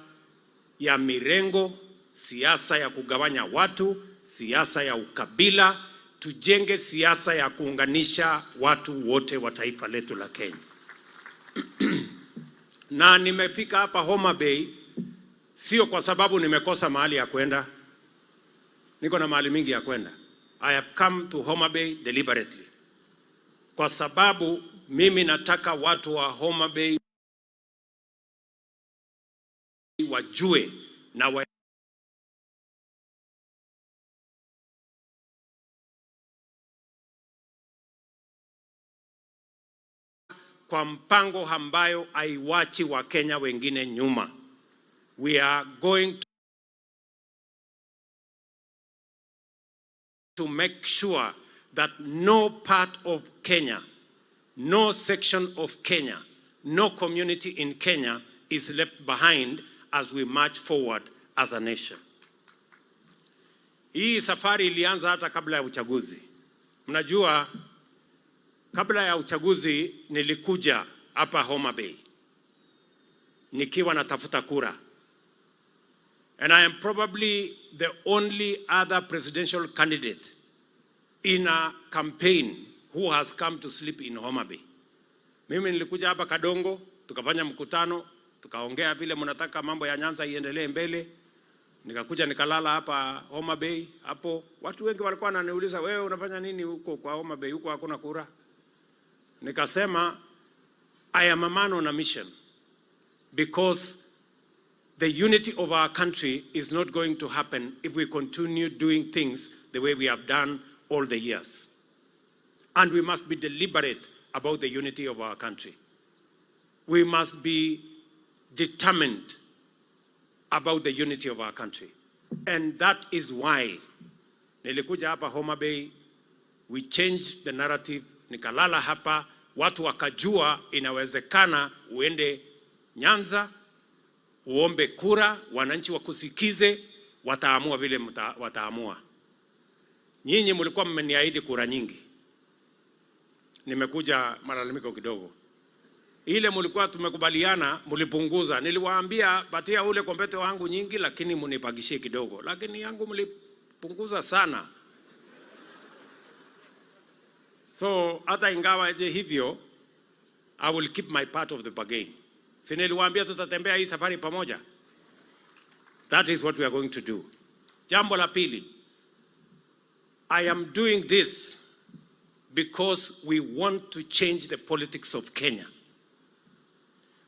ya mirengo, siasa ya kugawanya watu, siasa ya ukabila, tujenge siasa ya kuunganisha watu wote wa taifa letu la Kenya. Na nimefika hapa Homa Bay sio kwa sababu nimekosa mahali ya kwenda. Niko na mahali mingi ya kwenda. I have come to Homa Bay deliberately. Kwa sababu mimi nataka watu wa Homa Bay wajue na kwa mpango ambayo haiwachi wa Kenya wengine nyuma. We are going to make sure that no part of Kenya, no section of Kenya, no community in Kenya is left behind as we march forward as a nation. Hii safari ilianza hata kabla ya uchaguzi. Mnajua kabla ya uchaguzi nilikuja hapa Homa Bay nikiwa natafuta kura. And I am probably the only other presidential candidate in a campaign who has come to sleep in Homa Bay. Mimi nilikuja hapa Kadongo, tukafanya mkutano, tukaongea vile mnataka mambo ya Nyanza iendelee mbele. Nikakuja nikalala hapa Homa Bay. Hapo watu wengi walikuwa wananiuliza, wewe unafanya nini huko kwa Homa Bay, huko hakuna kura? Nikasema I am a man on a mission because the unity of our country is not going to happen if we continue doing things the way we have done all the years. And we must be deliberate about the unity of our country. We must be determined about the unity of our country. And that is why nilikuja hapa Homa Bay, we changed the narrative, nikalala hapa, watu wakajua inawezekana uende Nyanza, uombe kura, wananchi wakusikize, wataamua vile wataamua. Nyinyi mlikuwa mmeniahidi kura nyingi. Nimekuja malalamiko kidogo. Ile mlikuwa tumekubaliana, mlipunguza. Niliwaambia patia ule kompete wangu nyingi lakini munipagishie kidogo. Lakini yangu mlipunguza sana. So hata ingawa je hivyo, I will keep my part of the bargain. Si niliwaambia tutatembea hii safari pamoja. That is what we are going to do. Jambo la pili, I am doing this because we want to change the politics of Kenya.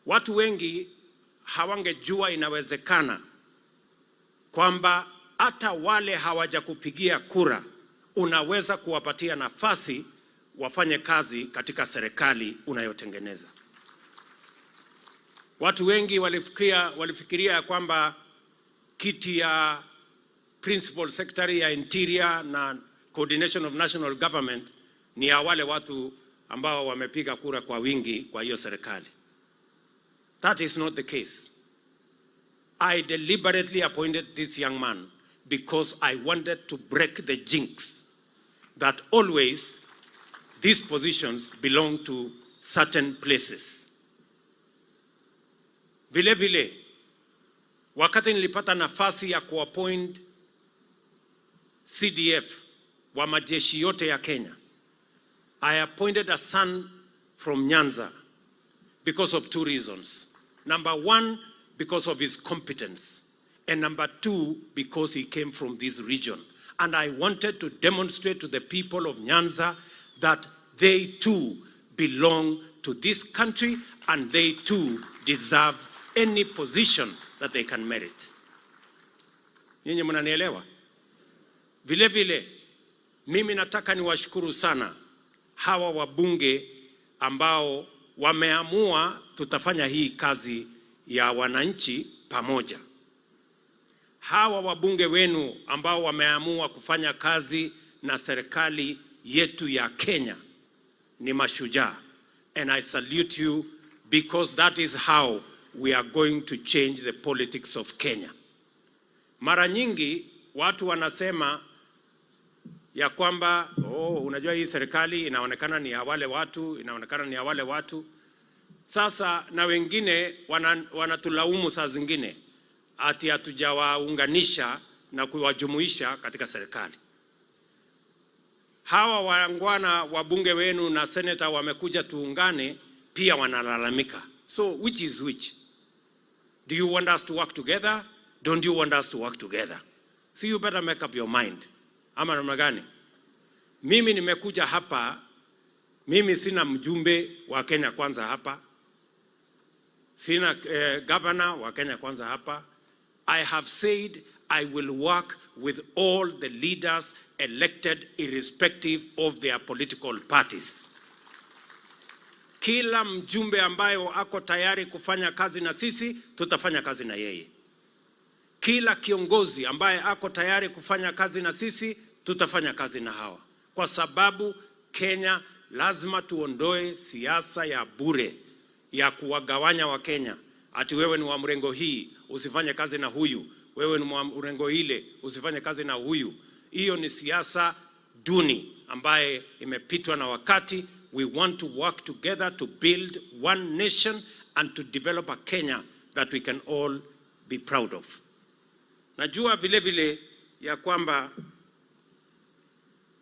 Watu wengi hawangejua inawezekana kwamba hata wale hawajakupigia kura unaweza kuwapatia nafasi wafanye kazi katika serikali unayotengeneza. Watu wengi walifikiria kwamba kiti ya Principal Secretary ya Interior na Coordination of National Government ni ya wale watu ambao wamepiga kura kwa wingi kwa hiyo serikali. That is not the case. I deliberately appointed this young man because I wanted to break the jinx that always these positions belong to certain places. Vile vile, wakati nilipata nafasi ya kuappoint CDF wa majeshi yote ya Kenya, I appointed a son from Nyanza because of two reasons. Number one, because of his competence. And number two, because he came from this region. And I wanted to demonstrate to the people of Nyanza that they too belong to this country and they too deserve any position that they can merit. Nyinyi mnanielewa? Vile vile, mimi nataka niwashukuru sana hawa wabunge ambao wameamua tutafanya hii kazi ya wananchi pamoja. Hawa wabunge wenu ambao wameamua kufanya kazi na serikali yetu ya Kenya ni mashujaa. And I salute you because that is how we are going to change the politics of Kenya. Mara nyingi watu wanasema ya kwamba unajua hii serikali inaonekana ni ya wale watu, inaonekana ni ya wale watu. Sasa na wengine wanatulaumu saa zingine ati hatujawaunganisha na kuwajumuisha katika serikali. Hawa wangwana wabunge wenu na senator wamekuja tuungane pia wanalalamika. So which is which? Do you want us to work together? Don't you want us to work together? So you better make up your mind. Ama namna gani? Mimi nimekuja hapa, mimi sina mjumbe wa Kenya Kwanza hapa. Sina governor wa Kenya Kwanza hapa. I have said I will work with all the leaders elected irrespective of their political parties. Kila mjumbe ambayo ako tayari kufanya kazi na sisi, tutafanya kazi na yeye. Kila kiongozi ambaye ako tayari kufanya kazi na sisi, tutafanya kazi na hawa. Kwa sababu Kenya lazima tuondoe siasa ya bure ya kuwagawanya wa Kenya. Ati wewe ni wa mrengo hii, usifanye kazi na huyu. Wewe ni wa mrengo ile, usifanye kazi na huyu. Hiyo ni siasa duni ambaye imepitwa na wakati. We want to work together to build one nation and to develop a Kenya that we can all be proud of. Najua vile vile ya kwamba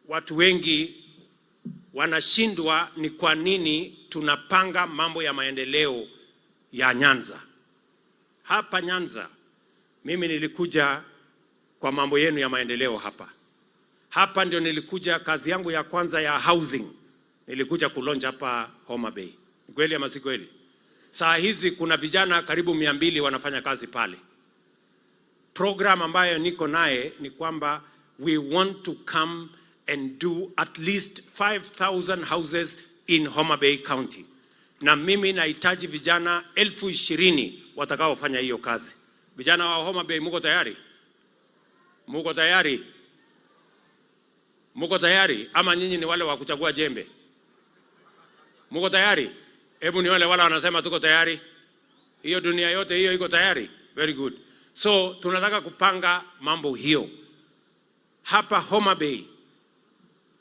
watu wengi wanashindwa ni kwa nini tunapanga mambo ya maendeleo ya Nyanza. Hapa Nyanza, mimi nilikuja kwa mambo yenu ya maendeleo hapa. Hapa ndio nilikuja kazi yangu ya kwanza ya housing. Nilikuja kulonja hapa Homa Bay. Kweli ama si kweli? Saa hizi kuna vijana karibu 200 wanafanya kazi pale. Program ambayo niko naye ni kwamba we want to come and do at least 5,000 houses in Homa Bay County. Na mimi nahitaji vijana 20,000 watakaofanya hiyo kazi. Vijana wa Homa Bay, muko tayari? Muko tayari? Muko tayari? Ama nyinyi ni wale wa kuchagua jembe? Muko tayari? Hebu ni wale wanasema tuko tayari. Hiyo dunia yote hiyo iko tayari. Very good. So tunataka kupanga mambo hiyo. Hapa Homa Bay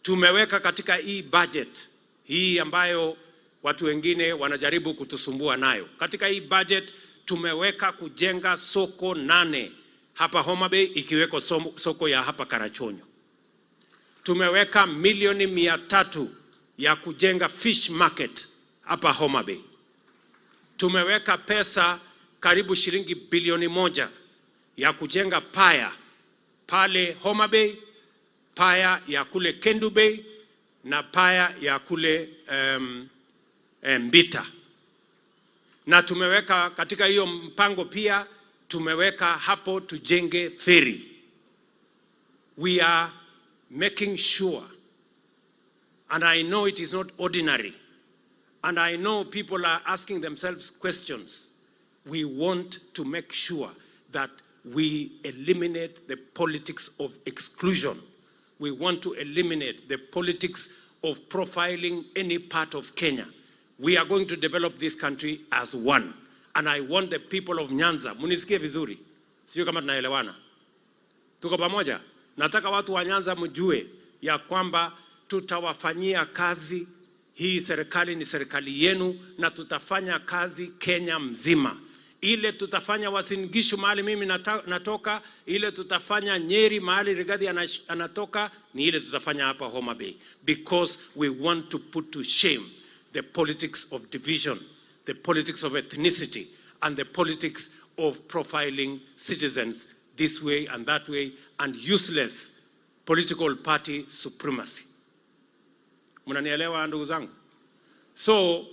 tumeweka katika hii budget hii ambayo watu wengine wanajaribu kutusumbua nayo. Katika hii budget tumeweka kujenga soko 8 hapa Homa Bay, ikiweko soko ya hapa Karachonyo. Tumeweka milioni 300 ya kujenga fish market hapa Homa Bay. Tumeweka pesa karibu shilingi bilioni 1 ya kujenga paya pale Homa Bay, paya ya kule Kendu Bay na paya ya kule Mbita. Na tumeweka katika hiyo mpango pia tumeweka hapo tujenge ferry. We are making sure, and I know it is not ordinary, and I know people are asking themselves questions. We want to make sure that we eliminate the politics of exclusion. We want to eliminate the politics of profiling any part of Kenya. We are going to develop this country as one. And I want the people of Nyanza, munisikie vizuri, sio kama tunaelewana. Tuko pamoja? Nataka watu wa Nyanza mjue ya kwamba tutawafanyia kazi. Hii serikali ni serikali yenu na tutafanya kazi Kenya mzima. Ile tutafanya Uasin Gishu mahali mimi natoka, ile tutafanya Nyeri mahali Rigathi anatoka, ni ile tutafanya hapa Homa Bay. Because we want to put to shame the politics of division, the politics of ethnicity, and the politics of profiling citizens this way and that way, and useless political party supremacy. Mnanielewa ndugu zangu? So,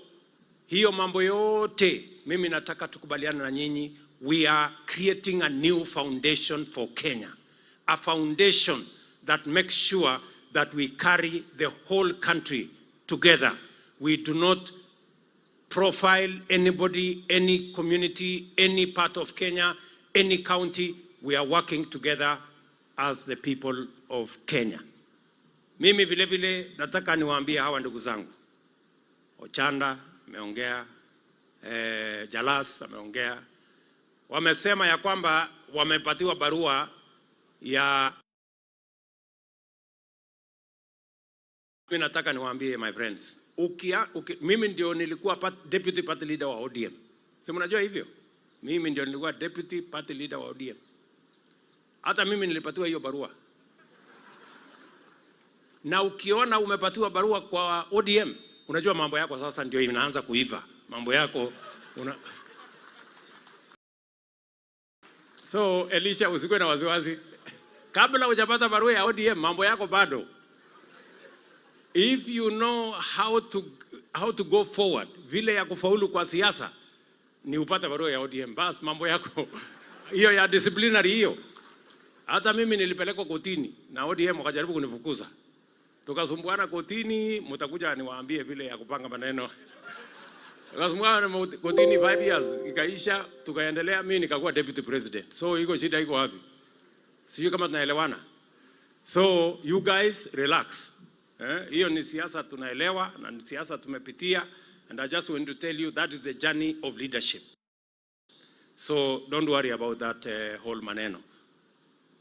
hiyo mambo yote, mimi nataka tukubaliane na nyinyi. We are creating a new foundation for Kenya. A foundation that makes sure that we carry the whole country together. We do not profile anybody, any community, any part of Kenya, any county. We are working together as the people of Kenya. Mimi vile vile nataka niwaambie hawa ndugu zangu. Ochanda ameongea, Jalas ameongea. Wamesema ya kwamba wamepatiwa barua ya... Mimi nataka niwaambie my friends. Mimi ndio nilikuwa deputy party leader wa ODM. Si mnajua hivyo? Mimi ndio nilikuwa deputy party leader wa ODM. Hata mimi nilipatiwa hiyo barua. Na ukiona umepatiwa barua kwa ODM, unajua mambo yako sasa ndio inaanza kuiva. Mambo yako So Elisha, usikwe na wasiwasi. Kabla hujapata barua ya ODM, mambo yako bado. If you know how to go forward, vile ya kufaulu kwa siasa, ni upate barua ya ODM. Bas, mambo yako hiyo ya disciplinary hiyo. Hata mimi nilipelekwa kotini na ODM wakajaribu kunifukuza. Tukasumbuana kotini, mtakuja niwaambie vile ya kupanga maneno. Tukasumbuana kotini 5 years, ikaisha, tukaendelea, mimi nikakuwa deputy president. So iko shida iko wapi? Sijui kama tunaelewana. So you guys relax. Hiyo ni siasa tunaelewa na ni siasa tumepitia, and I just want to tell you that is the journey of leadership. So don't worry about that whole maneno.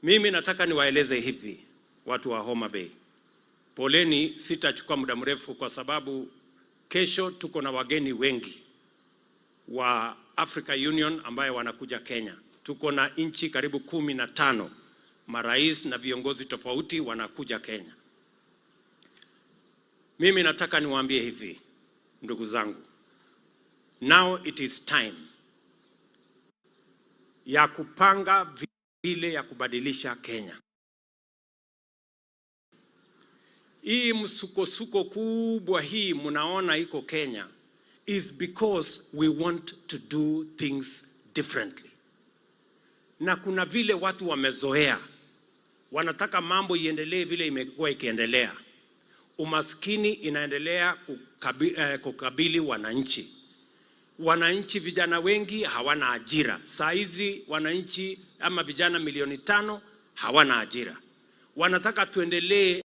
Mimi nataka niwaeleze hivi watu wa Homa Bay. Poleni, sitachukua muda mrefu kwa sababu kesho tuko na wageni wengi wa Africa Union ambaye wanakuja Kenya. Tuko na nchi karibu 15 marais na viongozi tofauti wanakuja Kenya. Mimi nataka niwaambie hivi ndugu zangu. Now it is time ya kupanga vile ya kubadilisha Kenya. Hii msukosuko kubwa hii mnaona iko Kenya is because we want to do things differently. Na kuna vile watu wamezoea wanataka mambo iendelee vile imekuwa ikiendelea. Umaskini inaendelea kukabili wananchi. Wananchi vijana wengi hawana ajira. Saa hizi wananchi ama vijana milioni 5 hawana ajira. Wanataka tuendelee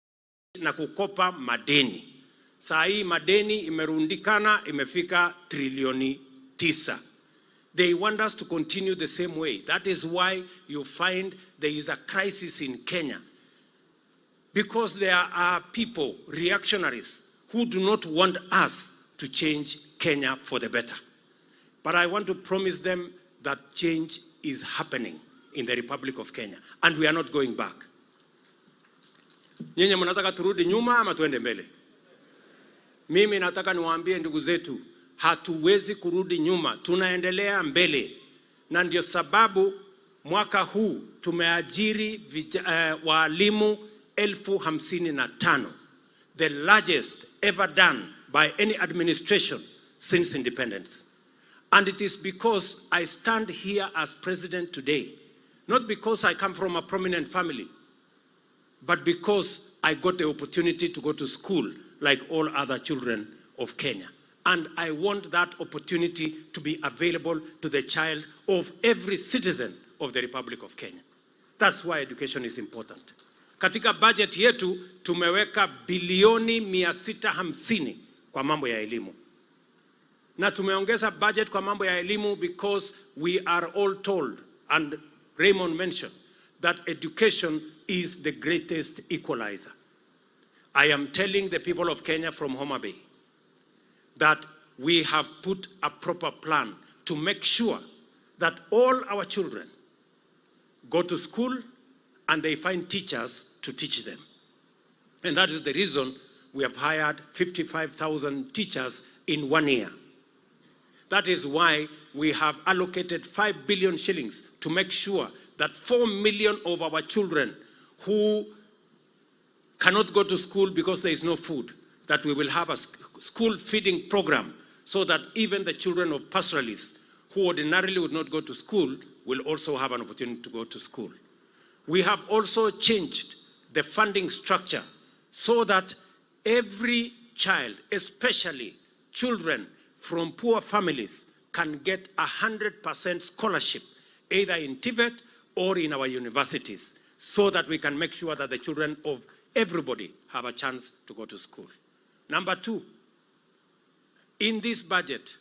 na kukopa madeni. Saa hii madeni imerundikana imefika trilioni 9. They want us to continue the same way. That is why you find there is a crisis in Kenya. Because there are people, reactionaries, who do not want us to change Kenya for the better. But I want to promise them that change is happening in the Republic of Kenya, and we are not going back. Nyinyi mnataka turudi nyuma ama tuende mbele? Mimi nataka niwaambie ndugu zetu, hatuwezi kurudi nyuma, tunaendelea mbele. Na ndio sababu mwaka huu tumeajiri walimu 55,000, the largest ever done by any administration since independence. And it is because I stand here as president today, not because I come from a prominent family, but because I got the opportunity to go to school like all other children of Kenya. And I want that opportunity to be available to the child of every citizen of the Republic of Kenya. That's why education is important. Katika budget yetu tumeweka bilioni 650 kwa mambo ya elimu. Na tumeongeza budget kwa mambo ya elimu because we are all told, and Raymond mentioned, that education is the greatest equalizer. I am telling the people of Kenya from Homa Bay that we have put a proper plan to make sure that all our children go to school and they find teachers to teach them. And that is the reason we have hired 55,000 teachers in 1 year. That is why we have allocated 5 billion shillings to make sure that 4 million of our children who cannot go to school because there is no food, that we will have a school feeding program so that even the children of pastoralists who ordinarily would not go to school will also have an opportunity to go to school. We have also changed the funding structure so that every child, especially children from poor families, can get 100% scholarship, either in TVET or in our universities, so that we can make sure that the children of everybody have a chance to go to school. Number 2, in this budget,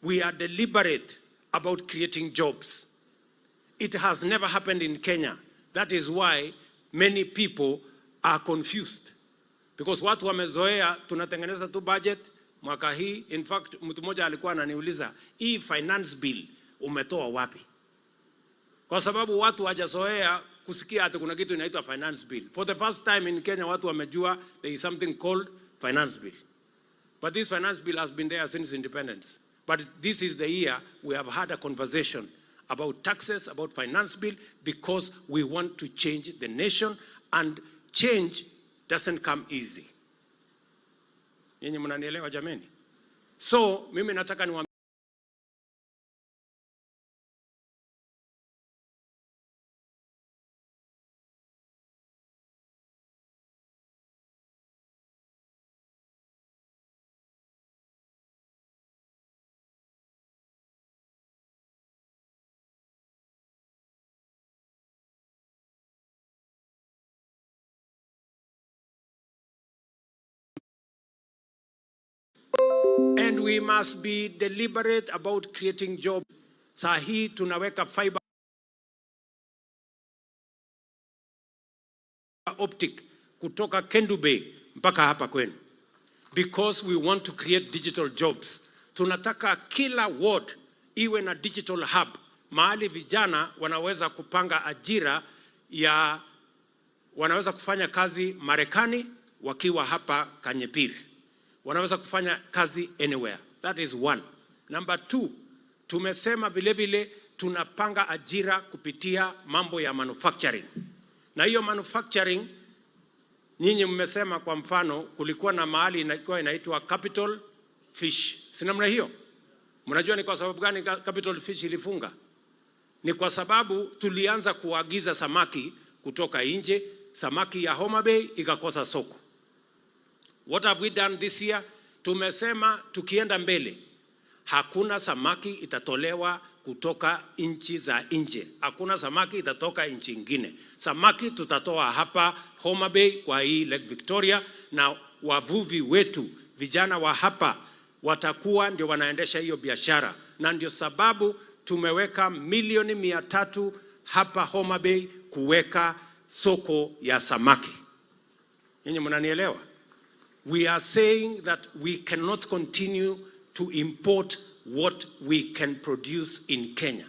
we are deliberate about creating jobs. It has never happened in Kenya. That is why many people are confused. Because watu wamezoea tunatengeneza tu budget mwaka hii. In fact, mtu mmoja alikuwa ananiuliza, hii finance bill umetoa wapi? Kwa sababu watu hawajazoea kusikia ati kuna kitu inaitwa finance bill. For the first time in Kenya, watu wamejua there is something called finance bill. But this finance bill has been there since independence. But this is the year we have had a conversation about taxes, about finance bill, because we want to change the nation, and change doesn't come easy. Nyinyi mnanielewa jameni? So, mimi nataka niwaambie and we must be deliberate about creating jobs. Saa hii tunaweka fiber optic kutoka Kendu Bay mpaka hapa kwenu, because we want to create digital jobs. Tunataka kila ward iwe na digital hub, mahali vijana wanaweza kupanga ajira ya wanaweza kufanya kazi Marekani wakiwa hapa Kanyepiri. Wanaweza kufanya kazi anywhere. That is one. Number 2, tumesema vile vile tunapanga ajira kupitia mambo ya manufacturing. Na hiyo manufacturing, nyinyi mmesema kwa mfano kulikuwa na mahali inaitwa Capital Fish. Si namna hiyo? Mnajua ni kwa sababu gani Capital Fish ilifunga? Ni kwa sababu tulianza kuagiza samaki kutoka nje, samaki ya Homa Bay ikakosa soko. What have we done this year? Tumesema tukienda mbele, hakuna samaki itatolewa kutoka nchi za nje. Hakuna samaki itatoka nchi ingine. Samaki tutatoa hapa Homa Bay kwa hii Lake Victoria, na wavuvi wetu, vijana wa hapa, watakuwa ndio wanaendesha hiyo biashara. Na ndio sababu tumeweka milioni 300 hapa Homa Bay kuweka soko ya samaki. Nyinyi mnanielewa? We are saying that we cannot continue to import what we can produce in Kenya.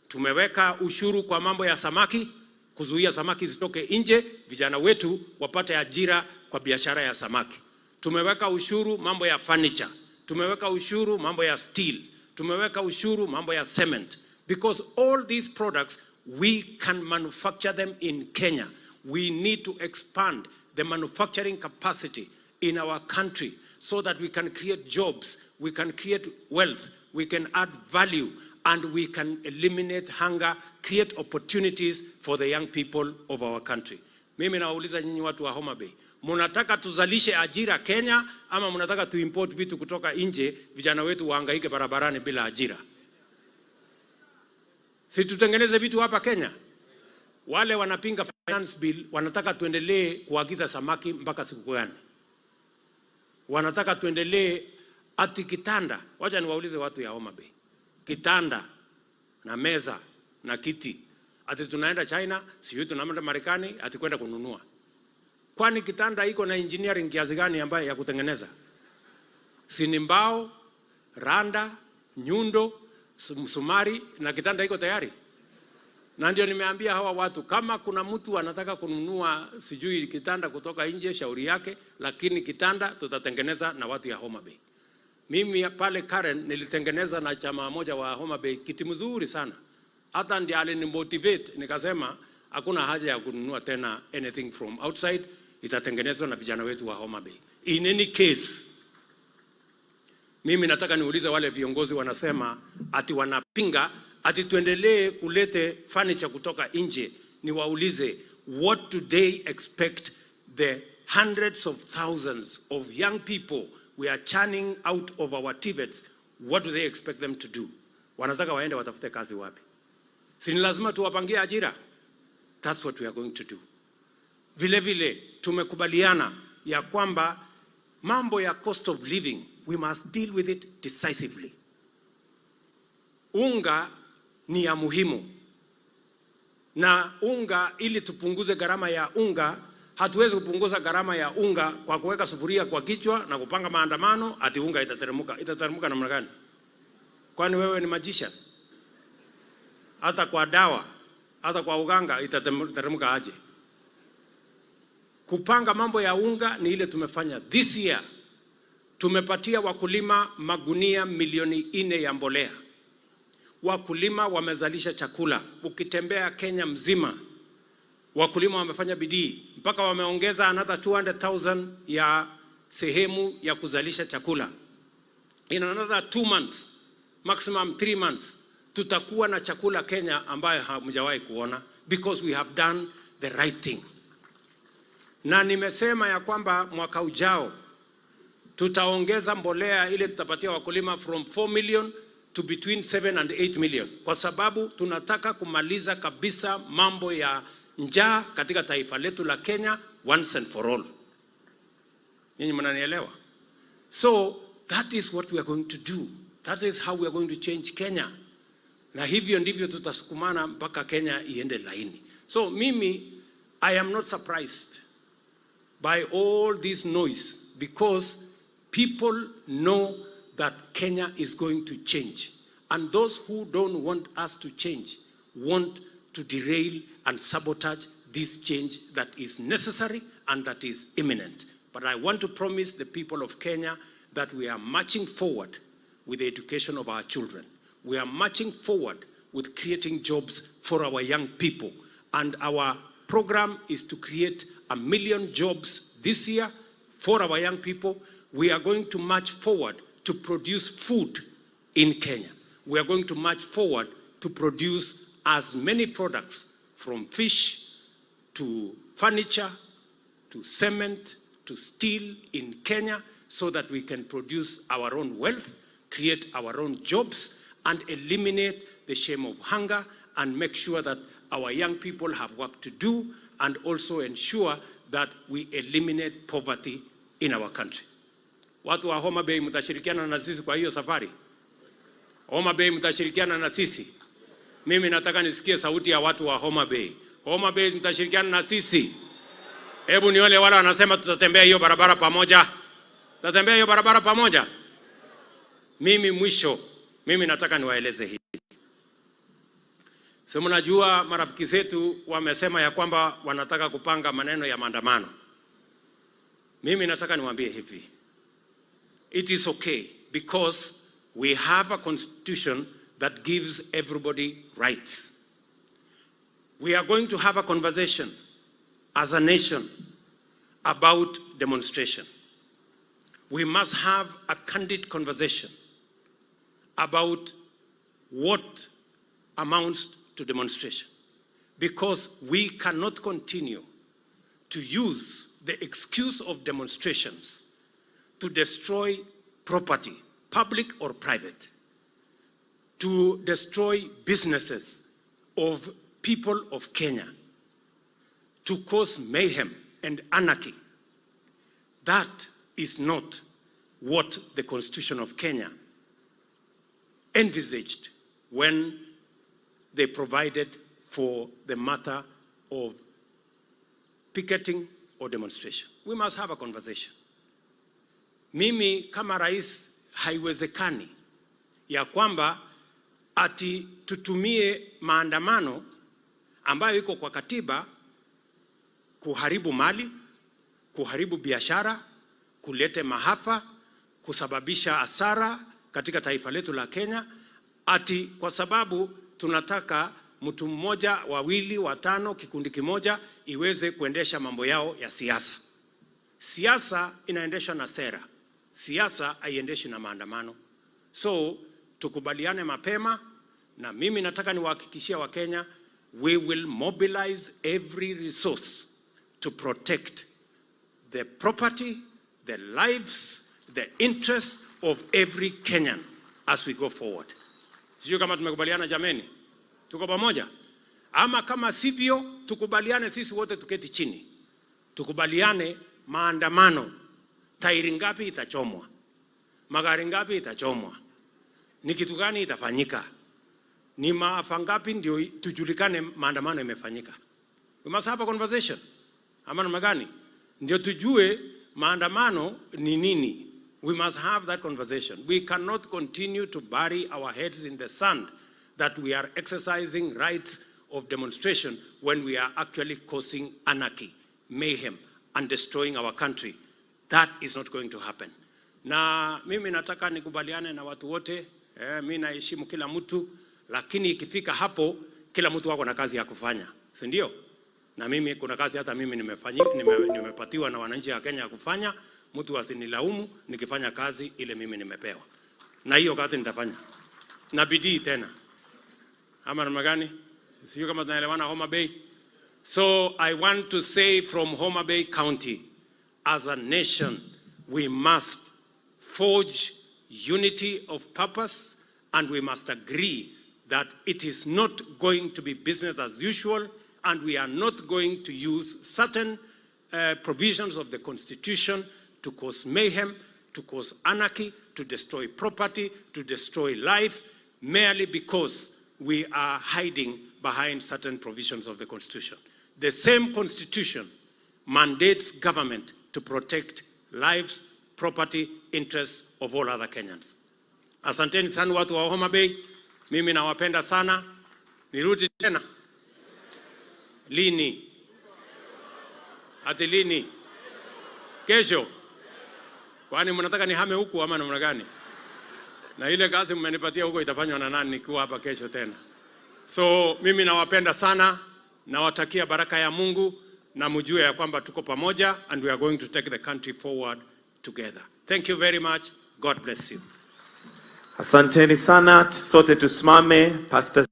Tumeweka ushuru kwa mambo ya samaki, kuzuia samaki zitoke nje, vijana wetu wapate ajira kwa biashara ya samaki. Tumeweka ushuru mambo ya furniture, tumeweka ushuru mambo ya steel, tumeweka ushuru mambo ya cement, because all these products we can manufacture them in Kenya. We need to expand the manufacturing capacity in our country so that we can create jobs, we can create wealth, we can add value, and we can eliminate hunger, create opportunities for the young people of our country. Mimi nawauliza nyinyi watu wa Homa Bay, mnataka tuzalishe ajira Kenya ama mnataka tuimport vitu kutoka nje, vijana wetu wahangaike barabarani bila ajira? Si tutengeneze vitu hapa Kenya? Wale wanapinga finance bill wanataka tuendelee kuagiza samaki mpaka siku gani? Wanataka tuendelee ati kitanda. Wacha niwaulize watu ya Homa Bay. Kitanda na meza na kiti, ati tunaenda China, sio tunaenda Marekani ati kwenda kununua. Kwani kitanda iko na engineering kiasi gani ambayo ya kutengeneza? Si ni mbao, randa, nyundo, msumari na kitanda iko tayari. Na ndio nimeambia hawa watu, kama kuna mtu anataka kununua sijui kitanda kutoka nje, shauri yake, lakini kitanda tutatengeneza na watu ya Homa Bay. Mimi pale Karen nilitengeneza na chama moja wa Homa Bay kiti mzuri sana. Hata ndiye alinimotivate, nikasema hakuna haja ya kununua tena anything from outside, itatengenezwa na vijana wetu wa Homa Bay. In any case, mimi nataka niulize wale viongozi wanasema ati wanapinga ati tuendelee kulete furniture kutoka nje, niwaulize, what do they expect the hundreds of thousands of young people we are churning out of our TVETs, what do they expect them to do? Wanataka waende watafute kazi wapi? Si ni lazima tuwapangie ajira? That's what we are going to do. Vile vile tumekubaliana ya kwamba mambo ya cost of living, we must deal with it decisively. Unga ni ya muhimu, na unga, ili tupunguze gharama ya unga, hatuwezi kupunguza gharama ya unga kwa kuweka sufuria kwa kichwa na kupanga maandamano ati unga itateremka. Itateremka namna gani? Kwani wewe ni magician? Hata kwa dawa, hata kwa uganga itateremka aje? Kupanga mambo ya unga ni ile tumefanya this year. Tumepatia wakulima magunia milioni 4 ya mbolea. Wakulima wamezalisha chakula. Ukitembea Kenya mzima, wakulima wamefanya bidii mpaka wameongeza another 200,000 ya sehemu ya kuzalisha chakula. In another 2 months, maximum 3 months, tutakuwa na chakula Kenya ambayo hamjawahi kuona, because we have done the right thing. Na nimesema ya kwamba mwaka ujao tutaongeza mbolea ile tutapatia wakulima from 4 million to between 7 and 8 million, kwa sababu tunataka kumaliza kabisa mambo ya njaa katika taifa letu la Kenya once and for all. Ninyi mnanielewa? So that is what we are going to do. That is how we are going to change Kenya. Na hivyo ndivyo tutasukumana mpaka Kenya iende laini. So mimi, I am not surprised by all this noise, because people know that Kenya is going to change. And those who don't want us to change want to derail and sabotage this change that is necessary and that is imminent. But I want to promise the people of Kenya that we are marching forward with the education of our children. We are marching forward with creating jobs for our young people. And our program is to create 1 million jobs this year for our young people. We are going to march forward to produce food in Kenya. We are going to march forward to produce as many products, from fish to furniture, to cement, to steel in Kenya so that we can produce our own wealth, create our own jobs, and eliminate the shame of hunger and make sure that our young people have work to do, and also ensure that we eliminate poverty in our country. Watu wa Homa Bay mtashirikiana na sisi kwa hiyo safari? Homa Bay mtashirikiana na sisi? Mimi nataka nisikie sauti ya watu wa Homa Bay. Homa Bay mtashirikiana na sisi? Hebu ni wale wanasema tutatembea hiyo barabara pamoja. Tutatembea hiyo barabara pamoja. Mimi nataka niwaeleze hili. So mnajua marafiki zetu wamesema ya kwamba wanataka kupanga maneno ya maandamano. Mimi nataka niwaambie hivi. It is okay because we have a constitution that gives everybody rights. We are going to have a conversation as a nation about demonstration. We must have a candid conversation about what amounts to demonstration, because we cannot continue to use the excuse of demonstrations to destroy property, public or private, to destroy businesses of people of Kenya, to cause mayhem and anarchy. That is not what the Constitution of Kenya envisaged when they provided for the matter of picketing or demonstration. We must have a conversation. Mimi kama rais haiwezekani ya kwamba ati tutumie maandamano ambayo iko kwa katiba kuharibu mali, kuharibu biashara, kulete maafa, kusababisha hasara katika taifa letu la Kenya, ati kwa sababu tunataka mtu mmoja, wawili, watano, kikundi kimoja iweze kuendesha mambo yao ya siasa. Siasa inaendeshwa na sera. Siasa haiendeshi na maandamano. So tukubaliane mapema, na mimi nataka niwahakikishia Wakenya, we will mobilize every resource to protect the property, the lives, the interests of every Kenyan as we go forward. Sio kama tumekubaliana jameni? Tuko pamoja? Ama kama sivyo, tukubaliane sisi wote tuketi chini. Tukubaliane maandamano. Tairi ngapi itachomwa? Magari ngapi itachomwa? Ni kitu gani itafanyika? Ni maafa ngapi ndio tujulikane maandamano imefanyika? We must have a conversation. Ama namna gani? Ndio tujue maandamano ni nini. We must have that conversation. We cannot continue to bury our heads in the sand that we are exercising rights of demonstration when we are actually causing anarchy, mayhem, and destroying our country. That is not going to happen. Na mimi nataka nikubaliane na watu wote, mimi naheshimu kila mtu, lakini ikifika hapo kila mtu wako na kazi ya kufanya, si ndio? Na mimi kuna kazi hata mimi nimepatiwa na wananchi wa Kenya ya kufanya. Mtu asinilaumu nikifanya kazi ile mimi nimepewa. Na hiyo kazi nitafanya. Na bidii tena. Ama namna gani? Sio kama tunaelewana Homa Bay. So I want to say from Homa Bay County, as a nation, we must forge unity of purpose, and we must agree that it is not going to be business as usual, and we are not going to use certain provisions of the Constitution to cause mayhem, to cause anarchy, to destroy property, to destroy life, merely because we are hiding behind certain provisions of the Constitution. The same Constitution mandates government to protect lives, property, interests of all other Kenyans. Asanteni sana watu wa Homa Bay, mimi nawapenda sana. Nirudi tena. Lini? Ati lini? Kesho. Kwani mnataka nihame huku ama namna gani? Na ile kazi mmenipatia huko itafanywa na nani nikiwa hapa kesho tena? So mimi nawapenda sana, nawatakia baraka ya Mungu, na mjue ya kwamba tuko pamoja, and we are going to take the country forward together. Thank you very much. God bless you. Asanteni sana, sote tusimame. Pastor